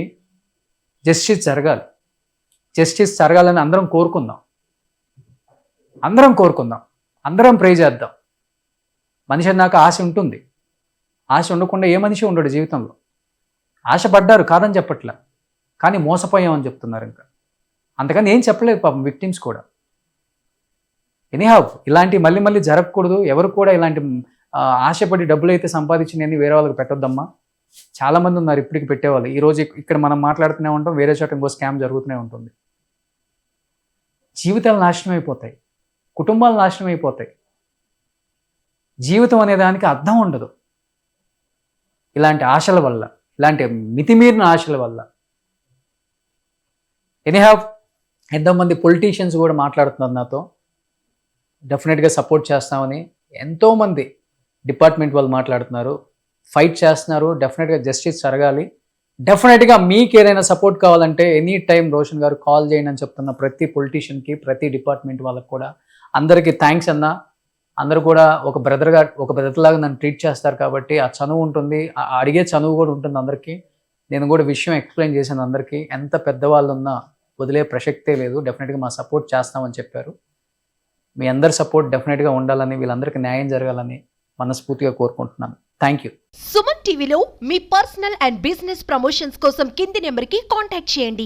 జస్టిస్ జరగాలని అందరం కోరుకుందాం, అందరం ప్రే చేద్దాం. మనిషి అన్నాక ఆశ ఉంటుంది. ఆశ ఉండకుండా ఏ మనిషి ఉండడు జీవితంలో. ఆశపడ్డారు కాదని చెప్పట్లా, కానీ మోసపోయామని చెప్తున్నారు. ఇంకా అంతకని ఏం చెప్పలేదు పాపం విక్టిమ్స్ కూడా. ఎనీహావ్ ఇలాంటి మళ్ళీ జరగకూడదు. ఎవరు కూడా ఇలాంటి ఆశపడి డబ్బులు అయితే సంపాదించినవి వేరే వాళ్ళకి పెట్టొద్దమ్మా. చాలామంది ఉన్నారు ఇప్పటికి పెట్టేవాళ్ళు. ఈరోజు ఇక్కడ మనం మాట్లాడుతూనే ఉంటాం, వేరే చోట ఇంకో స్కామ్ జరుగుతూనే ఉంటుంది. జీవితాలు నాశనం అయిపోతాయి, కుటుంబాలు నాశనం అయిపోతాయి. జీవితం అనే దానికి అర్థం ఉండదు ఇలాంటి ఆశల వల్ల, ఇలాంటి మితిమీరిన ఆశల వల్ల. ఎనీహావ్ ఎంతోమంది పొలిటీషియన్స్ కూడా మాట్లాడుతున్నారు నాతో, డెఫినెట్గా సపోర్ట్ చేస్తామని. ఎంతోమంది డిపార్ట్మెంట్ వాళ్ళు మాట్లాడుతున్నారు, ఫైట్ చేస్తున్నారు. డెఫినెట్గా జస్టిస్ జరగాలి. డెఫినెట్గా మీకు ఏదైనా సపోర్ట్ కావాలంటే ఎనీ టైం రోషన్ గారు కాల్ చేయండి అని చెప్తున్న ప్రతి పొలిటీషియన్కి, ప్రతి డిపార్ట్మెంట్ వాళ్ళకి కూడా అందరికీ థ్యాంక్స్ అన్న. అందరూ కూడా ఒక బ్రదర్లాగా నన్ను ట్రీట్ చేస్తారు కాబట్టి ఆ చనువు ఉంటుంది, అడిగే చనువు కూడా ఉంటుంది అందరికీ. నేను కూడా విషయం ఎక్స్ప్లెయిన్ చేశాను అందరికీ. ఎంత పెద్దవాళ్ళు ఉన్నా వదిలే ప్రసక్తే లేదు. డెఫినెట్గా మా సపోర్ట్ చేస్తామని చెప్పారు. మీ అందరి సపోర్ట్ డెఫినెట్గా ఉండాలని, వీళ్ళందరికీ న్యాయం జరగాలని మనస్ఫూర్తిగా కోరుకుంటున్నాను. Thank you. సుమన్ టీవీలో మీ పర్సనల్ అండ్ బిజినెస్ ప్రమోషన్స్ కోసం కింది నెంబర్కి కాంటాక్ట్ చేయండి.